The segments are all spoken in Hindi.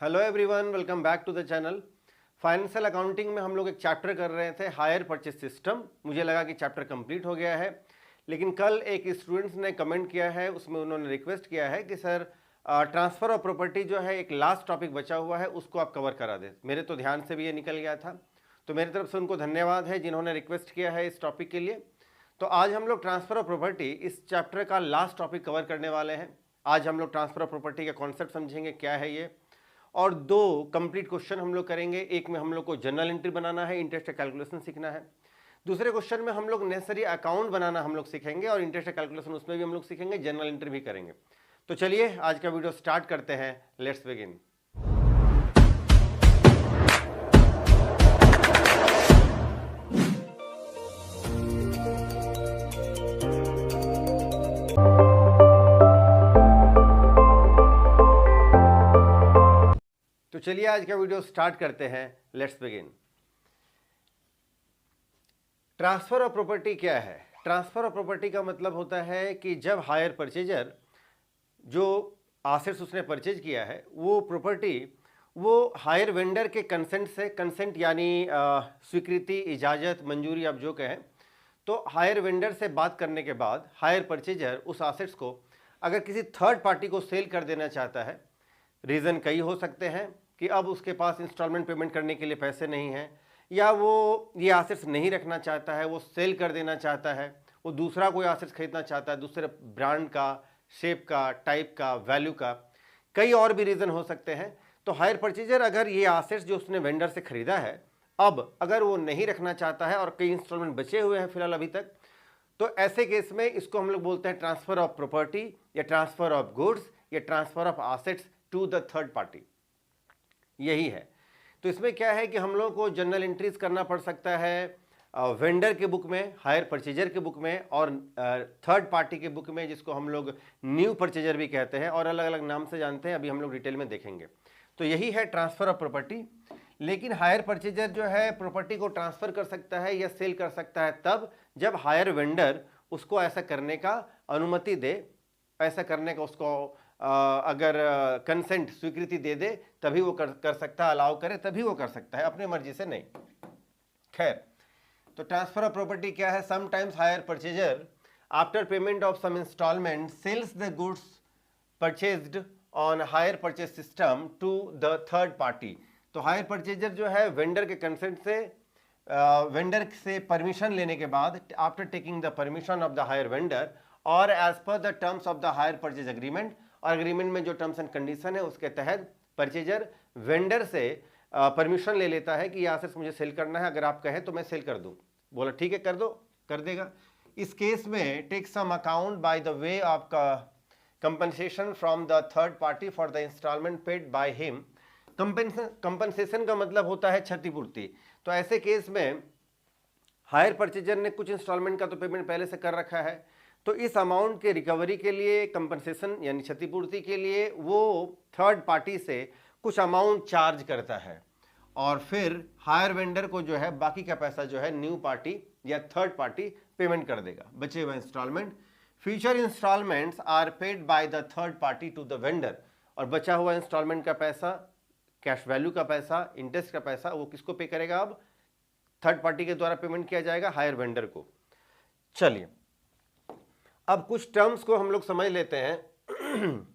Hello everyone, welcome back to the channel. Financial accounting में हम लोग एक चैप्टर कर रहे थे हायर परचेज सिस्टम। मुझे लगा कि चैप्टर कंप्लीट हो गया है, लेकिन कल एक स्टूडेंट्स ने कमेंट किया है, उसमें उन्होंने रिक्वेस्ट किया है कि सर ट्रांसफ़र ऑफ प्रॉपर्टी जो है एक लास्ट टॉपिक बचा हुआ है, उसको आप कवर करा दें। मेरे तो ध्यान से भी ये निकल गया था, तो मेरी तरफ से उनको धन्यवाद है जिन्होंने रिक्वेस्ट किया है इस टॉपिक के लिए। तो आज हम लोग ट्रांसफ़र ऑफ प्रॉपर्टी इस चैप्टर का लास्ट टॉपिक कवर करने वाले हैं। आज हम लोग ट्रांसफ़र ऑफ प्रॉपर्टी का कॉन्सेप्ट समझेंगे, क्या है ये, और दो कंप्लीट क्वेश्चन हम लोग करेंगे। एक में हम लोग को जनरल एंट्री बनाना है, इंटरेस्ट कैलकुलेशन सीखना है। दूसरे क्वेश्चन में हम लोग नेसेसरी अकाउंट बनाना हम लोग सीखेंगे और इंटरेस्ट कैलकुलेशन उसमें भी हम लोग सीखेंगे, जनरल एंट्री भी करेंगे। तो चलिए आज का वीडियो स्टार्ट करते हैं। Let's begin. तो चलिए आज का वीडियो स्टार्ट करते हैं। Let's begin. Transfer of property क्या है? ट्रांसफर ऑफ प्रॉपर्टी का मतलब होता है कि जब हायर परचेजर जो एसेट्स उसने परचेज किया है वो प्रॉपर्टी वो हायर वेंडर के कंसेंट से, कंसेंट यानी स्वीकृति, इजाज़त, मंजूरी आप जो कहें, तो हायर वेंडर से बात करने के बाद हायर परचेजर उस एसेट्स को अगर किसी थर्ड पार्टी को सेल कर देना चाहता है, रीज़न कई हो सकते हैं कि अब उसके पास इंस्टॉलमेंट पेमेंट करने के लिए पैसे नहीं हैं, या वो ये एसेट्स नहीं रखना चाहता है, वो सेल कर देना चाहता है, वो दूसरा कोई एसेट्स खरीदना चाहता है, दूसरे ब्रांड का, शेप का, टाइप का, वैल्यू का, कई और भी रीज़न हो सकते हैं। तो हायर परचेजर अगर ये एसेट्स जो उसने वेंडर से ख़रीदा है अब अगर वो नहीं रखना चाहता है और कई इंस्टॉलमेंट बचे हुए हैं फिलहाल अभी तक, तो ऐसे केस में इसको हम लोग बोलते हैं ट्रांसफ़र ऑफ प्रॉपर्टी या ट्रांसफ़र ऑफ गुड्स या transfer of assets to the third party. यही है। तो इसमें क्या है कि हम लोगों को जनरल एंट्रीज करना पड़ सकता है वेंडर के बुक में, हायर परचेजर के बुक में और थर्ड पार्टी के बुक में, जिसको हम लोग न्यू परचेजर भी कहते हैं और अलग अलग नाम से जानते हैं, अभी हम लोग डिटेल में देखेंगे। तो यही है ट्रांसफ़र ऑफ प्रॉपर्टी। लेकिन हायर परचेजर जो है प्रॉपर्टी को ट्रांसफ़र कर सकता है या सेल कर सकता है तब जब हायर वेंडर उसको ऐसा करने का अनुमति दे, ऐसा करने का उसको अगर कंसेंट, स्वीकृति दे दे तभी वो कर सकता है, अलाउ करे तभी वो कर सकता है, अपने मर्जी से नहीं। खैर, तो ट्रांसफर ऑफ प्रॉपर्टी क्या है? Sometimes hire purchaser after payment of some instalment sells the goods purchased on hire purchase system to the third party. तो हायर परचेजर जो है वेंडर के कंसेंट से, वेंडर से परमिशन लेने के बाद, after taking the permission of the hire vendor और as per the terms of the hire purchase agreement, और अग्रीमेंट में जो टर्म्स एंड कंडीशन है उसके तहत परचेजर वेंडर से परमिशन ले लेता है कि ये एसेट्स मुझे सेल करना है, अगर आप कहें तो मैं सेल कर दूं। बोला ठीक है कर दो, कर देगा। इस केस में take some account by the way of compensation from the third party for the instalment paid by him. Compensation का मतलब होता है क्षतिपूर्ति। तो ऐसे केस में हायर परचेजर ने कुछ इंस्टॉलमेंट का तो पेमेंट पहले से कर रखा है, तो इस अमाउंट के रिकवरी के लिए, कंपनसेशन यानी क्षतिपूर्ति के लिए, वो थर्ड पार्टी से कुछ अमाउंट चार्ज करता है और फिर हायर वेंडर को जो है बाकी का पैसा जो है न्यू पार्टी या थर्ड पार्टी पेमेंट कर देगा, बचे हुए instalment. Future instalments are paid by the third party to the vendor, और बचा हुआ इंस्टॉलमेंट का पैसा, कैश वैल्यू का पैसा, इंटरेस्ट का पैसा, वो किसको पे करेगा? अब थर्ड पार्टी के द्वारा पेमेंट किया जाएगा हायर वेंडर को। चलिए अब कुछ टर्म्स को हम लोग समझ लेते हैं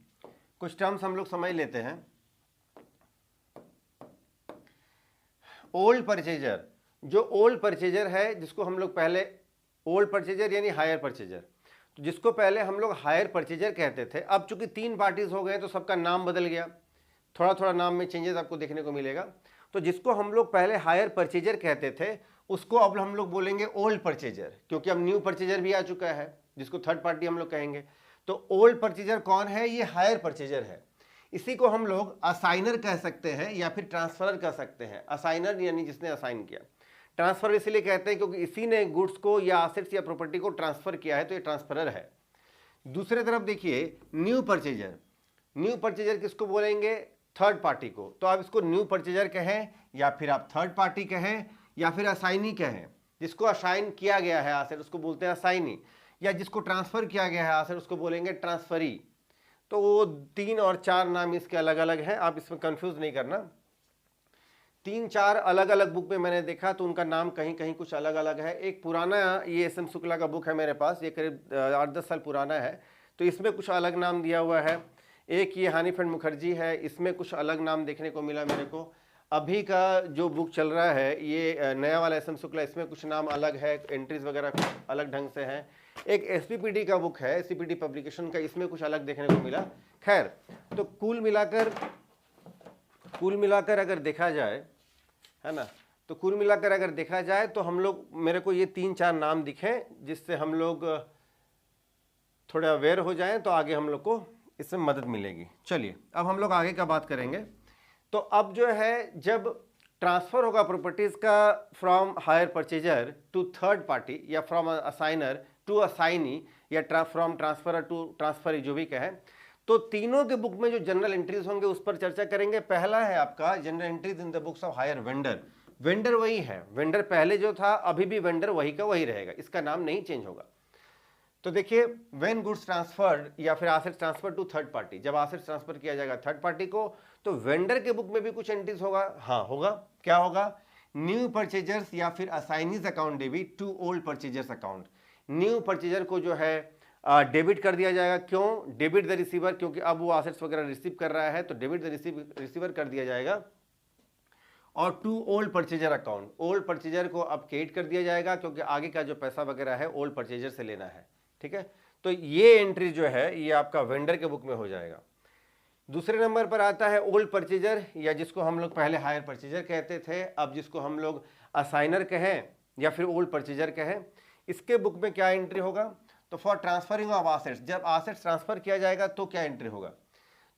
कुछ टर्म्स हम लोग समझ लेते हैं। ओल्ड परचेजर, जो ओल्ड परचेजर है, जिसको हम लोग पहले ओल्ड परचेजर यानी हायर परचेजर, तो जिसको पहले हम लोग हायर परचेजर कहते थे, अब चूंकि तीन पार्टीज हो गए तो सबका नाम बदल गया, थोड़ा थोड़ा नाम में चेंजेस आपको देखने को मिलेगा। तो जिसको हम लोग पहले हायर परचेजर कहते थे उसको अब हम लोग बोलेंगे ओल्ड परचेजर, क्योंकि अब न्यू परचेजर भी आ चुका है जिसको थर्ड पार्टी हम लोग कहेंगे। तो ओल्ड परचेजर कौन है? ये हायर परचेजर है। इसी को हम लोग असाइनर कह सकते हैं या फिर ट्रांसफरर कह सकते हैं। असाइनर यानी जिसने असाइन किया, ट्रांसफर इसलिए कहते हैं क्योंकि इसी ने गुड्स को या एसेट्स या प्रॉपर्टी को ट्रांसफर किया है, तो ये ट्रांसफरर है। दूसरे तरफ देखिए न्यू परचेजर, न्यू परचेजर किसको बोलेंगे? थर्ड पार्टी को। तो आप इसको न्यू परचेजर कहें या फिर आप थर्ड पार्टी कहें या फिर असाइनी कहें, जिसको असाइन किया गया है एसेट उसको बोलते हैं असाइनी, या जिसको ट्रांसफर किया गया है एसेट उसको बोलेंगे ट्रांसफरी। तो वो 3 और 4 नाम इसके अलग अलग हैं, आप इसमें कंफ्यूज नहीं करना। 3-4 अलग अलग बुक में मैंने देखा तो उनका नाम कहीं कहीं कुछ अलग अलग है। एक पुराना ये एस एम शुक्ला का बुक है मेरे पास, ये करीब 8-10 साल पुराना है, तो इसमें कुछ अलग नाम दिया हुआ है। एक ये हानिफ एंड मुखर्जी है, इसमें कुछ अलग नाम देखने को मिला मेरे को। अभी का जो बुक चल रहा है ये नया वाला एस एम शुक्ला, इसमें कुछ नाम अलग है, एंट्रीज वगैरह कुछ अलग ढंग से हैं। एक एसपीपीटी का बुक है, एसपीपीटी पब्लिकेशन का, इसमें कुछ अलग देखने को मिला। खैर, तो कुल मिलाकर अगर देखा जाए, है ना, तो कुल मिलाकर अगर देखा जाए तो हम लोग, मेरे को ये 3-4 नाम दिखे जिससे हम लोग थोड़ा अवेयर हो जाएं तो आगे हम लोग को इसमें मदद मिलेगी। चलिए अब हम लोग आगे का बात करेंगे। तो अब जो है, जब ट्रांसफर होगा प्रॉपर्टीज का from hire purchaser to third party या फ्रॉम असाइनर टू असाइनी या फ्रॉम ट्रांसफर टू ट्रांसफर, जो भी कहें, तो तीनों के बुक में जो जनरल एंट्रीज होंगे उस पर चर्चा करेंगे। पहला है आपका general entries in the books of higher vendor. Vendor वही है, वेंडर पहले जो था अभी भी वेंडर वही का वही रहेगा, इसका नाम नहीं चेंज होगा। तो देखिए, व्हेन गुड्स ट्रांसफर्ड या फिर assets transfer to third party, जब एसेट्स ट्रांसफर किया जाएगा थर्ड पार्टी को, तो वेंडर के बुक में भी कुछ एंट्रीज होगा। हाँ होगा, क्या होगा? न्यू परचेजर्स या फिर assignees account debit to old purchasers account. New purchaser को जो है डेबिट कर दिया जाएगा। क्यों डेबिट द रिसीवर? क्योंकि अब वो एसेट्स वगैरह रिसीव कर रहा है, तो डेबिट द रिसीवर कर दिया जाएगा। और to old purchaser account, old purchaser को अब क्रेडिट कर दिया जाएगा क्योंकि आगे का जो पैसा वगैरह है ओल्ड परचेजर से लेना है। ठीक है, तो ये एंट्री जो है ये आपका वेंडर के बुक में हो जाएगा। दूसरे नंबर पर आता है ओल्ड परचेजर, या जिसको हम लोग पहले हायर परचेजर कहते थे, अब जिसको हम लोग असाइनर कहें या फिर ओल्ड परचेजर कहें। इसके बुक में क्या एंट्री होगा? तो फॉर ट्रांसफरिंग ऑफ एसेट्स, जब एसेट्स ट्रांसफर किया जाएगा तो क्या एंट्री होगा?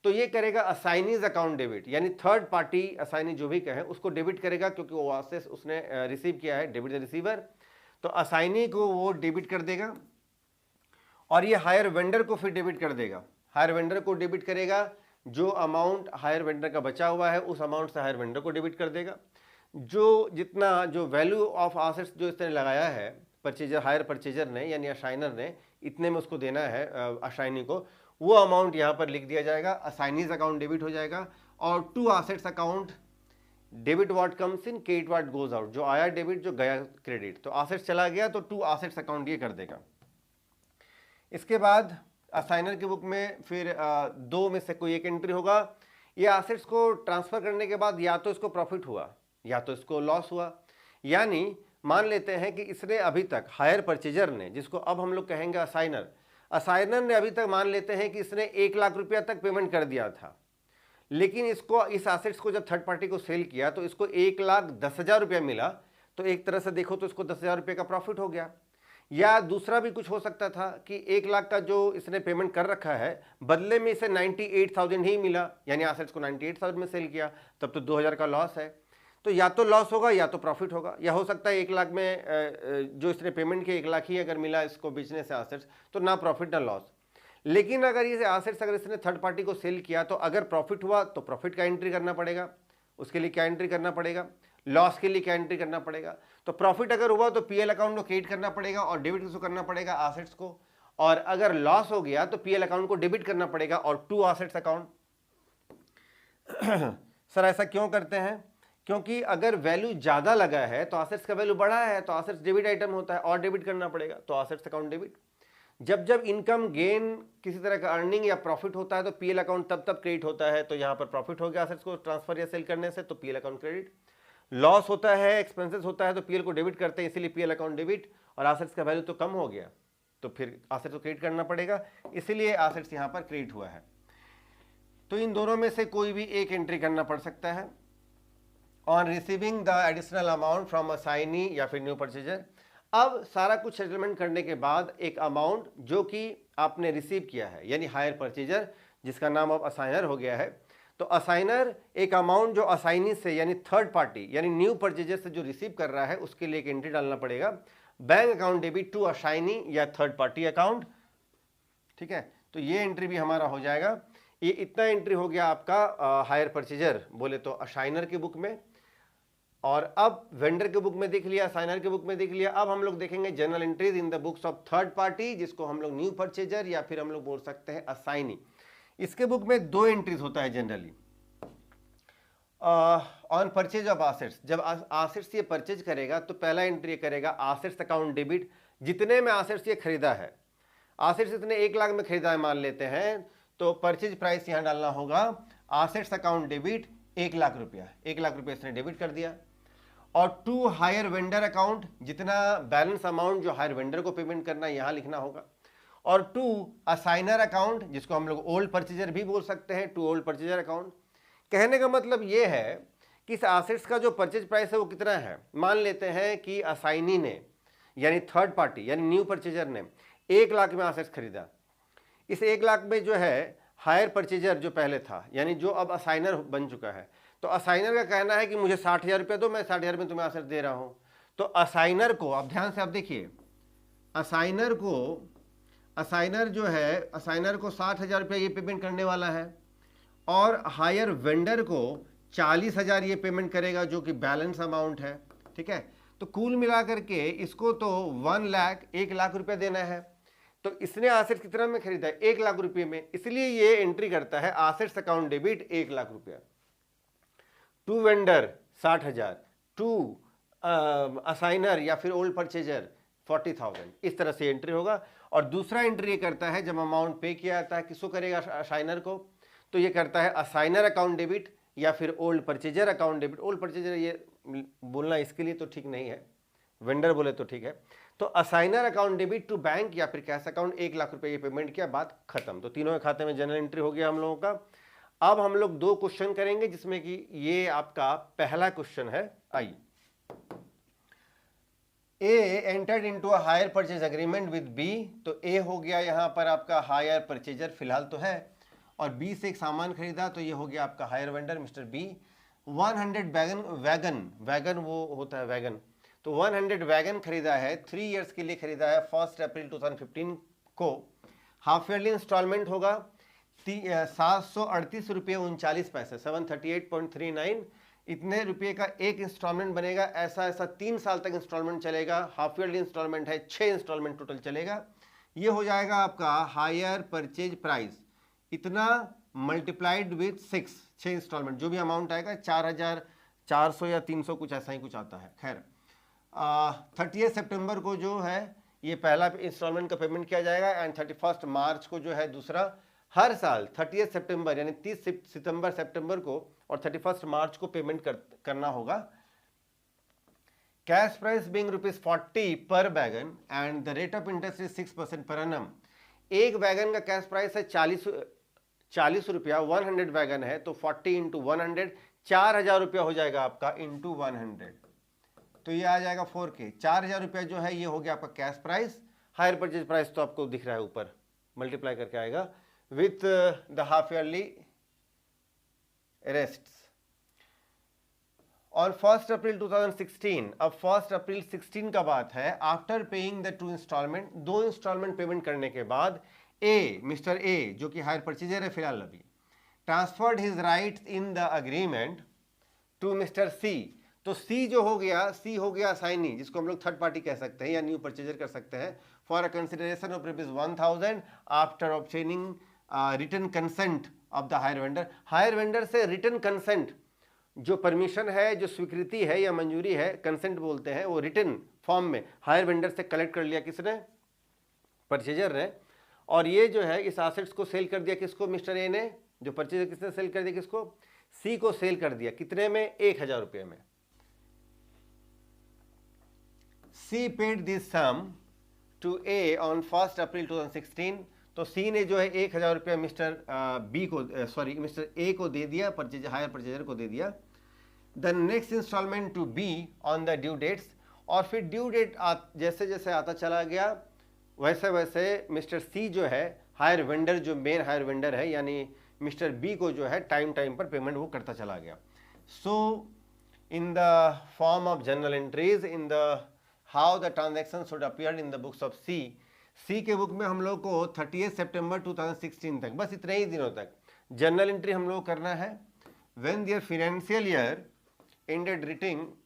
तो ये करेगा असाइनीज अकाउंट डेबिट, यानी थर्ड पार्टी असाइनी जो भी कहें उसको डेबिट करेगा क्योंकि वो एसेट्स उसने रिसीव किया है, डेबिट द रिसीवर, तो असाइनी को वो डेबिट कर देगा और ये हायर वेंडर को फिर डेबिट कर देगा। हायर वेंडर को डेबिट करेगा, जो अमाउंट हायर वेंडर का बचा हुआ है उस अमाउंट से हायर वेंडर को डेबिट कर देगा। जो वैल्यू ऑफ एसेट्स जो इसने लगाया है परचेजर, हायर परचेजर ने यानी असाइनर ने, इतने में उसको देना है असाइनी को, वो अमाउंट यहाँ पर लिख दिया जाएगा। असाइनीज अकाउंट डेबिट हो जाएगा और to assets account debit what comes in, credit what goes out, जो आया डेबिट जो गया क्रेडिट, तो एसेट्स चला गया तो टू एसेट्स अकाउंट ये कर देगा। इसके बाद असाइनर के बुक में फिर दो में से कोई एक एंट्री होगा। ये एसेट्स को ट्रांसफर करने के बाद या तो इसको प्रॉफिट हुआ या तो इसको लॉस हुआ। यानी मान लेते हैं कि इसने अभी तक, हायर परचेजर ने, जिसको अब हम लोग कहेंगे असाइनर, असाइनर ने अभी तक मान लेते हैं कि इसने 1 लाख रुपया तक पेमेंट कर दिया था, लेकिन इसको इस एसेट्स को जब थर्ड पार्टी को सेल किया तो इसको 1,10,000 रुपया मिला, तो एक तरह से देखो तो इसको 10,000 रुपये का प्रॉफिट हो गया। या दूसरा भी कुछ हो सकता था कि 1 लाख का जो इसने पेमेंट कर रखा है बदले में इसे 98,000 ही मिला, यानी एसेट्स को 98,000 में सेल किया, तब तो 2,000 का लॉस है। तो या तो लॉस होगा या तो प्रॉफिट होगा, या हो सकता है 1 लाख में जो इसने पेमेंट किया 1 लाख ही अगर मिला इसको बेचने से एसेट्स, तो ना प्रॉफिट ना लॉस। लेकिन अगर ये एसेट्स अगर इसने थर्ड पार्टी को सेल किया तो अगर प्रॉफिट हुआ तो प्रॉफिट का एंट्री करना पड़ेगा, उसके लिए क्या एंट्री करना पड़ेगा, लॉस के लिए क्या एंट्री करना पड़ेगा। तो प्रॉफिट अगर हुआ तो पीएल अकाउंट को क्रेडिट करना पड़ेगा और डेबिट किसको करना पड़ेगा, एसेट्स को। और अगर लॉस हो गया तो पीएल अकाउंट को डेबिट करना पड़ेगा और टू एसेट्स अकाउंट। सर ऐसा क्यों करते हैं? क्योंकि अगर वैल्यू ज्यादा लगा है तो एसेट्स का वैल्यू बढ़ा है तो एसेट्स डेबिट आइटम होता है और डेबिट करना पड़ेगा, तो एसेट्स अकाउंट डेबिट। जब इनकम गेन किसी तरह का अर्निंग या प्रॉफिट होता है तो पीएल अकाउंट तब क्रेडिट होता है, तो यहां पर प्रॉफिट हो गया एसेट्स को ट्रांसफर या सेल करने से, तो पीएल अकाउंट क्रेडिट। लॉस होता है, एक्सपेंसेस होता है तो पीएल को डेबिट करते हैं, इसीलिए पीएल अकाउंट डेबिट। और एसेट्स का वैल्यू तो कम हो गया तो फिर एसेट्स को क्रेडिट करना पड़ेगा, इसीलिए एसेट्स यहां पर क्रेडिट हुआ है। तो इन दोनों में से कोई भी एक एंट्री करना पड़ सकता है। On receiving the additional amount from assignee या फिर न्यू परचेजर। अब सारा कुछ सेटलमेंट करने के बाद एक अमाउंट जो कि आपने रिसीव किया है, यानी हायर परचेजर जिसका नाम अब असाइनर हो गया है, तो असाइनर एक अमाउंट जो असाइनी से यानी थर्ड पार्टी यानी न्यू परचेजर से जो रिसीव कर रहा है उसके लिए एक एंट्री डालना पड़ेगा, bank account debit to assignee या थर्ड पार्टी अकाउंट। ठीक है, तो ये एंट्री भी हमारा हो जाएगा। ये इतना एंट्री हो गया आपका हायर परचेजर बोले तो असाइनर के बुक में। और अब वेंडर के बुक में देख लिया, असाइनर के बुक में देख लिया। अब हम लोग देखेंगे general entries in the books of third party, जिसको हम लोग न्यू परचेजर या फिर हम लोग बोल सकते हैं असाइनी। इसके बुक में 2 एंट्रीज होता है जनरली ऑन परचेज ऑफ आसेट्स। जब आसेट्स ये परचेज करेगा तो पहला एंट्री करेगा आसेट्स अकाउंट डेबिट, जितने में आसेट्स ये खरीदा है। आसेट्स इतने 1 लाख में खरीदा है मान लेते हैं, तो परचेज प्राइस यहाँ डालना होगा आसेट्स अकाउंट डेबिट 1 लाख रुपया। 1 लाख रुपया इसने डेबिट कर दिया। और टू हायर वेंडर अकाउंट, जितना बैलेंस अमाउंट जो हायर वेंडर को पेमेंट करना है यहाँ लिखना होगा। और टू असाइनर अकाउंट, जिसको हम लोग ओल्ड परचेजर भी बोल सकते हैं, टू ओल्ड परचेजर अकाउंट। कहने का मतलब ये है कि इस एसेट्स का जो परचेज प्राइस है वो कितना है। मान लेते हैं कि असाइनी ने यानी थर्ड पार्टी यानी न्यू परचेजर ने 1 लाख में एसेट्स खरीदा। इस 1 लाख में जो है हायर परचेजर जो पहले था यानी जो अब असाइनर बन चुका है, तो असाइनर का कहना है कि मुझे 60,000 रुपया दो, मैं 60,000 में तुम्हें एसेट्स दे रहा हूं। तो असाइनर को, अब ध्यान से आप देखिए, असाइनर जो है असाइनर को 60,000 रुपया ये पेमेंट करने वाला है और हायर वेंडर को 40,000 ये पेमेंट करेगा जो कि बैलेंस अमाउंट है। ठीक है, तो कुल मिला करके इसको तो 1 लाख रुपया देना है। तो इसने एसेट्स कितना में खरीदा है? 1 लाख रुपये में, इसलिए ये एंट्री करता है एसेट्स अकाउंट डेबिट 1 लाख रुपया। टू वेंडर 60,000, टू असाइनर या फिर ओल्ड परचेजर 40,000, इस तरह से एंट्री होगा। और दूसरा एंट्री ये करता है जब अमाउंट पे किया जाता है, किसको करेगा? असाइनर को। तो ये करता है असाइनर अकाउंट डेबिट या फिर old purchaser account debit. Old purchaser ये बोलना इसके लिए तो ठीक नहीं है, वेंडर बोले तो ठीक है। तो असाइनर अकाउंट डेबिट टू बैंक या फिर कैश अकाउंट 1 लाख रुपए ये पेमेंट किया, बात खत्म। तो तीनों के खाते में जनरल एंट्री हो गया हम लोगों का। अब हम लोग 2 क्वेश्चन करेंगे जिसमें कि ये आपका पहला क्वेश्चन है। आइए, A entered into a hire purchase agreement with B. तो ए हो गया यहाँ पर आपका हायर परचेजर फिलहाल तो है, और बी से एक सामान खरीदा तो ये हो गया आपका hire vendor mister B. 100 wagon वो होता है वैगन, तो 100 वैगन खरीदा है, 3 इयर्स के लिए खरीदा है। 1 अप्रैल 2015 को हाफ ईयरली इंस्टॉलमेंट होगा 738 रुपये 39 पैसे, 738.39। इतने रुपये का एक इंस्टॉलमेंट बनेगा। ऐसा 3 साल तक इंस्टॉलमेंट चलेगा। हाफ ईयरली इंस्टॉलमेंट है, 6 इंस्टॉलमेंट टोटल चलेगा। ये हो जाएगा आपका हायर परचेज प्राइस, इतना मल्टीप्लाइड विथ 6 इंस्टॉलमेंट, जो भी अमाउंट आएगा 4,400 या 300 कुछ ऐसा ही कुछ आता है। खैर 30 सितंबर को जो है ये पहला इंस्टॉलमेंट का पेमेंट किया जाएगा एंड 31 मार्च को जो है दूसरा। हर साल 30 सितंबर यानी 30 सितंबर को और 31 मार्च को पेमेंट करना होगा। कैश प्राइस बीइंग ₹40 पर wagon and the rate of interest is 6% per annum. एक वैगन का कैश प्राइस है 40 रुपया, 100 वैगन है तो 40 इंटू 100 4,000 रुपया हो जाएगा आपका इंटू 100, तो ये आ जाएगा 4K। 4,000 रुपया जो है ये हो गया आपका cash price. Hire purchase price तो आपको दिख रहा है ऊपर, मल्टीप्लाई करके आएगा with the half yearly rests. On 1 April 2016, अब 1 अप्रैल 16 का बात है, after paying the 2 instalment, 2 instalment payment करने के बाद मिस्टर ए जो कि हायर परचेजर है फिलहाल अभी, transferred his rights in the agreement to mister C. तो सी जो हो गया, सी हो गया असाइनी, जिसको हम लोग थर्ड पार्टी कह सकते हैं या न्यू परचेजर कर सकते हैं, for a consideration of ₹1,000 after obtaining written consent of the hire vendor. Hire vendor से रिटन कंसेंट, जो परमिशन है, जो स्वीकृति है या मंजूरी है, कंसेंट बोलते हैं, वो रिटन फॉर्म में हायर वेंडर से कलेक्ट कर लिया किसने? परचेजर ने। और ये जो है इस एसेट्स को सेल कर दिया किसको? मिस्टर ए ने। जो परचेजर किसने सेल कर दिया? किसको? सी को सेल कर दिया। कितने में? 1,000 रुपये में। C paid this sum to A on 1 April 2016। तो सी ने जो है 1,000 रुपया मिस्टर बी को, मिस्टर ए को दे दिया, हायर परचेजर को दे दिया। The next instalment to be on the due dates, और फिर ड्यू डेट जैसे जैसे आता चला गया वैसे वैसे मिस्टर सी जो है हायर वेंडर, जो मेन हायर वेंडर है यानी मिस्टर बी को जो है टाइम पर पेमेंट वो करता चला गया। So in the form of journal entries in the how the transaction should appear in the books of C. C के बुक में हम लोग को 30 सितंबर 2016 तक, बस इतने ही दिनों तक जनरल एंट्री हम लोग करना है। When there financial year ended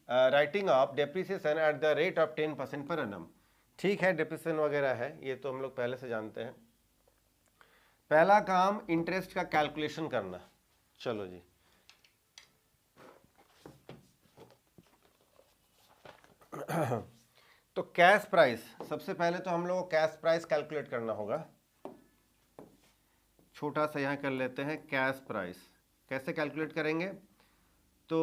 writing of depreciation at the rate of 10% per annum. ठीक है, डेप्रिसिएशन वगैरह है, ये तो हम लोग पहले से जानते हैं। पहला काम इंटरेस्ट का कैलकुलेशन करना। चलो जी, तो कैश प्राइस, सबसे पहले तो हम लोग को कैश प्राइस कैलकुलेट करना होगा। छोटा सा यहाँ कर लेते हैं कैश प्राइस। कैसे कैलकुलेट करेंगे? तो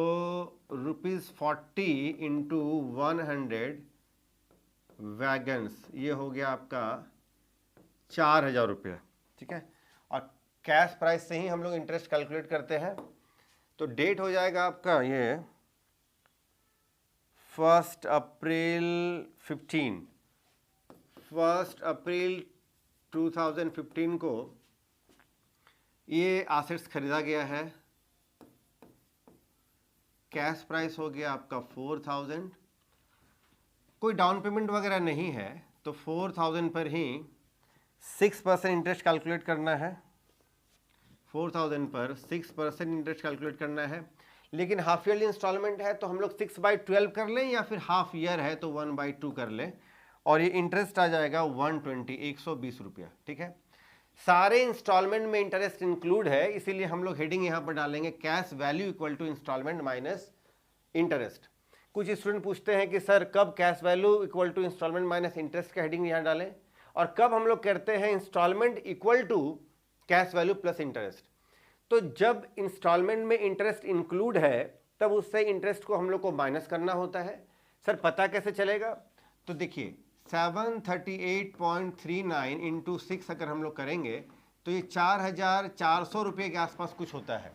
₹40 इंटू 100 वैगन्स, ये हो गया आपका 4000 रुपया। ठीक है, और कैश प्राइस से ही हम लोग इंटरेस्ट कैलकुलेट करते हैं। तो डेट हो जाएगा आपका ये 1 अप्रैल 2015 को ये एसेट्स खरीदा गया है। कैश प्राइस हो गया आपका 4000। कोई डाउन पेमेंट वगैरह नहीं है, तो 4000 पर ही 6% इंटरेस्ट कैलकुलेट करना है। 4000 पर 6% इंटरेस्ट कैलकुलेट करना है। लेकिन हाफ ईयरली इंस्टॉलमेंट है तो हम लोग 6/12 कर लें, या फिर हाफ ईयर है तो 1/2 कर लें, और ये इंटरेस्ट आ जाएगा 120 रुपया। ठीक है, सारे इंस्टॉलमेंट में इंटरेस्ट इंक्लूड है, इसीलिए हम लोग हेडिंग यहाँ पर डालेंगे cash value equal to instalment minus interest. कुछ स्टूडेंट पूछते हैं कि सर कब cash value equal to instalment minus interest का हेडिंग यहाँ डालें, और कब हम लोग करते हैं instalment equal to cash value plus interest. तो जब इंस्टॉलमेंट में इंटरेस्ट इंक्लूड है तब उससे इंटरेस्ट को हम लोग को माइनस करना होता है। सर पता कैसे चलेगा? तो देखिए 738.39 इंटू 6 अगर हम लोग करेंगे तो ये 4400 रुपये के आसपास कुछ होता है।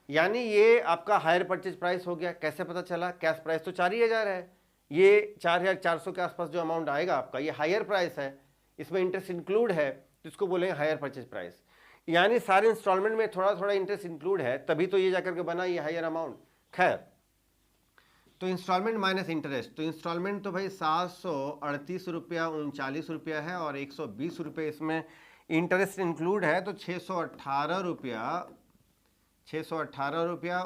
यानी ये आपका हायर परचेज प्राइस हो गया। कैसे पता चला? कैश प्राइस तो 4000 है, ये 4400 के आसपास जो अमाउंट आएगा आपका, ये हायर प्राइस है, इसमें इंटरेस्ट इंक्लूड है, तो इसको बोलेंगे हायर परचेज प्राइस। यानी सारे इंस्टॉलमेंट में थोड़ा थोड़ा इंटरेस्ट इंक्लूड है, तभी तो ये जाकर के बना ये हायर अमाउंट। खैर, तो इंस्टॉलमेंट माइनस इंटरेस्ट, तो इंस्टॉलमेंट तो भाई 738 रुपया 39 रुपया है, और 120 रुपये इसमें इंटरेस्ट इंक्लूड है, तो 618 रुपया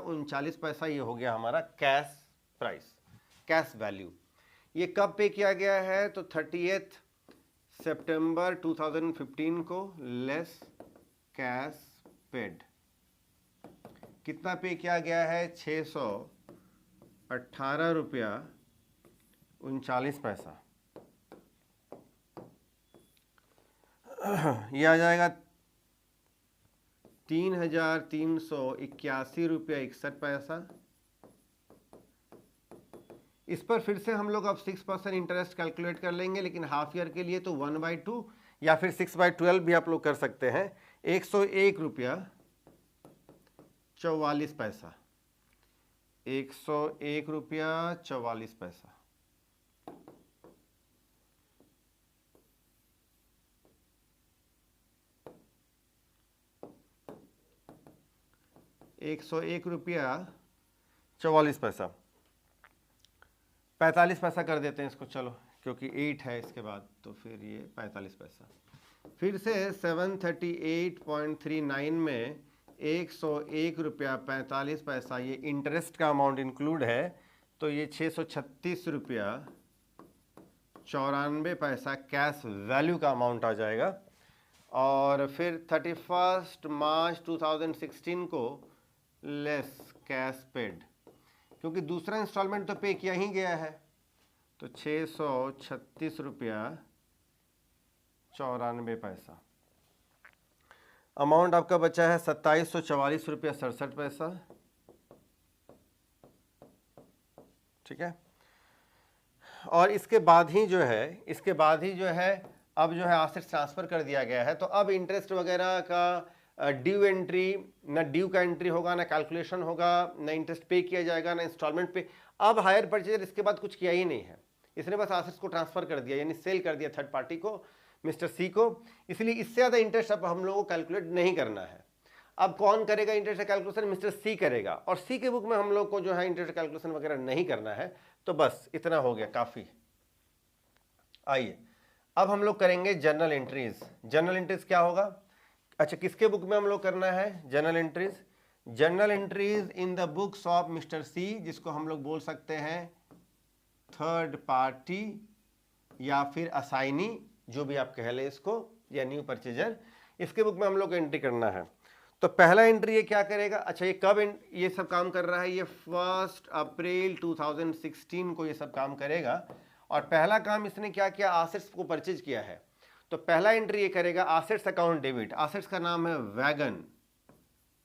39 पैसा ये हो गया हमारा कैश प्राइस, कैश वैल्यू। ये कब पे किया गया है? तो 30 सितंबर 2015 को लेस कैश पेड। कितना पे किया गया है? 618 रुपया 39 पैसा। ये आ जाएगा 3381 रुपया 61 पैसा। इस पर फिर से हम लोग अब 6% इंटरेस्ट कैलकुलेट कर लेंगे, लेकिन हाफ ईयर के लिए तो 1/2 या फिर 6/12 भी आप लोग कर सकते हैं। 101 रुपया 44 पैसा, 101 रुपया 44 पैसा। ₹101.44। 45 पैसा कर देते हैं इसको, चलो, क्योंकि 8 है इसके बाद, तो फिर ये 45 पैसा। फिर से 738.39 में 101 रुपया 45 पैसा ये इंटरेस्ट का अमाउंट इंक्लूड है, तो ये 636 रुपया 94 पैसा कैश वैल्यू का अमाउंट आ जाएगा। और फिर 31 मार्च 2016 को लेस कैश पेड, क्योंकि दूसरा इंस्टॉलमेंट तो पे किया ही गया है, तो 636 रुपया 94 पैसा। अमाउंट आपका बचा है 2744 रुपया 67 पैसा। ठीक है, और इसके बाद ही जो है अब जो है एसेट्स ट्रांसफर कर दिया गया है, तो अब इंटरेस्ट वगैरह का ड्यू एंट्री, ना ड्यू का एंट्री होगा, ना कैलकुलेशन होगा, ना इंटरेस्ट पे किया जाएगा, ना इंस्टॉलमेंट पे। अब हायर परचेजर इसके बाद कुछ किया ही नहीं है, इसने बस एसेट्स को ट्रांसफर कर दिया, यानी सेल कर दिया थर्ड पार्टी को, मिस्टर सी को। इसलिए इससे ज़्यादा इंटरेस्ट अब हम लोगों को कैलकुलेट नहीं करना है। अब कौन करेगा इंटरेस्ट कैलकुलेशन? मिस्टर सी करेगा, और सी के बुक में हम लोग को जो है इंटरेस्ट कैलकुलेशन वगैरह नहीं करना है। तो बस इतना हो गया, काफ़ी। आइए अब हम लोग करेंगे जर्नल एंट्रीज। जर्नल एंट्रीज क्या होगा? अच्छा, किसके बुक में हम लोग करना है journal entries? Journal entries in the books of mister C, जिसको हम लोग बोल सकते हैं थर्ड पार्टी या फिर असाइनी, जो भी आप कह लें इसको, या न्यू परचेजर। इसके बुक में हम लोग को एंट्री करना है। तो पहला एंट्री ये क्या करेगा, अच्छा ये कब ये सब काम कर रहा है, ये 1 अप्रैल 2016 को ये सब काम करेगा। और पहला काम इसने क्या किया, एसेट्स को परचेज किया है। तो पहला एंट्री ये करेगा एसेट्स अकाउंट डेबिट, एसेट्स का नाम है वैगन,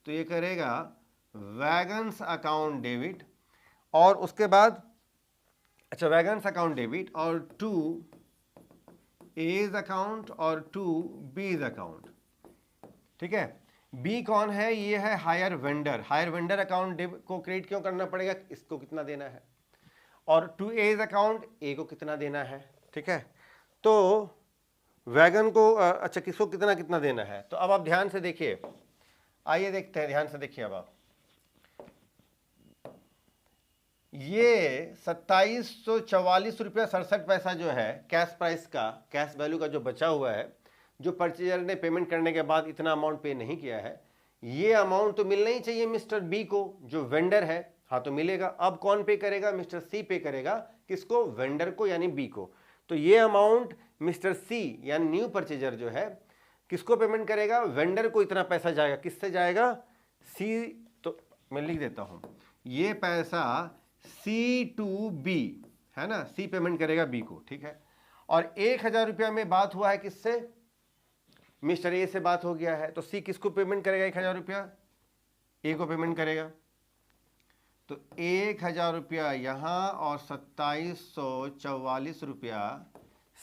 तो ये करेगा वैगन्स अकाउंट डेबिट। और उसके बाद अच्छा वैगन्स अकाउंट डेबिट और टू एज अकाउंट और टू बीज अकाउंट, ठीक है। बी कौन है, ये है hire vendor, hire vendor account को क्रेडिट क्यों करना पड़ेगा, इसको कितना देना है, और टू एज अकाउंट ए को कितना देना है, ठीक है। तो वैगन को अच्छा किसको कितना कितना देना है। तो अब आप ध्यान से देखिए, आइए देखते हैं, ध्यान से देखिए। अब आप ये 2744 रुपया 67 पैसा जो है कैश प्राइस का, कैश वैल्यू का जो बचा हुआ है, जो परचेजर ने पेमेंट करने के बाद इतना अमाउंट पे नहीं किया है, ये अमाउंट तो मिलना ही चाहिए मिस्टर बी को जो वेंडर है, हाँ तो मिलेगा। अब कौन पे करेगा, मिस्टर सी पे करेगा, किसको, वेंडर को यानी बी को। तो ये अमाउंट मिस्टर सी यानी न्यू परचेजर जो है किसको पेमेंट करेगा, वेंडर को इतना पैसा जाएगा, किससे जाएगा, सी, तो मैं लिख देता हूं, ये पैसा सी टू बी है ना, सी पेमेंट करेगा बी को, ठीक है। और 1000 रुपया में बात हुआ है किससे, मिस्टर ए से बात हो गया है, तो सी किसको पेमेंट करेगा, 1000 रुपया ए को पेमेंट करेगा। तो 1000 रुपया यहां और 2744 रुपया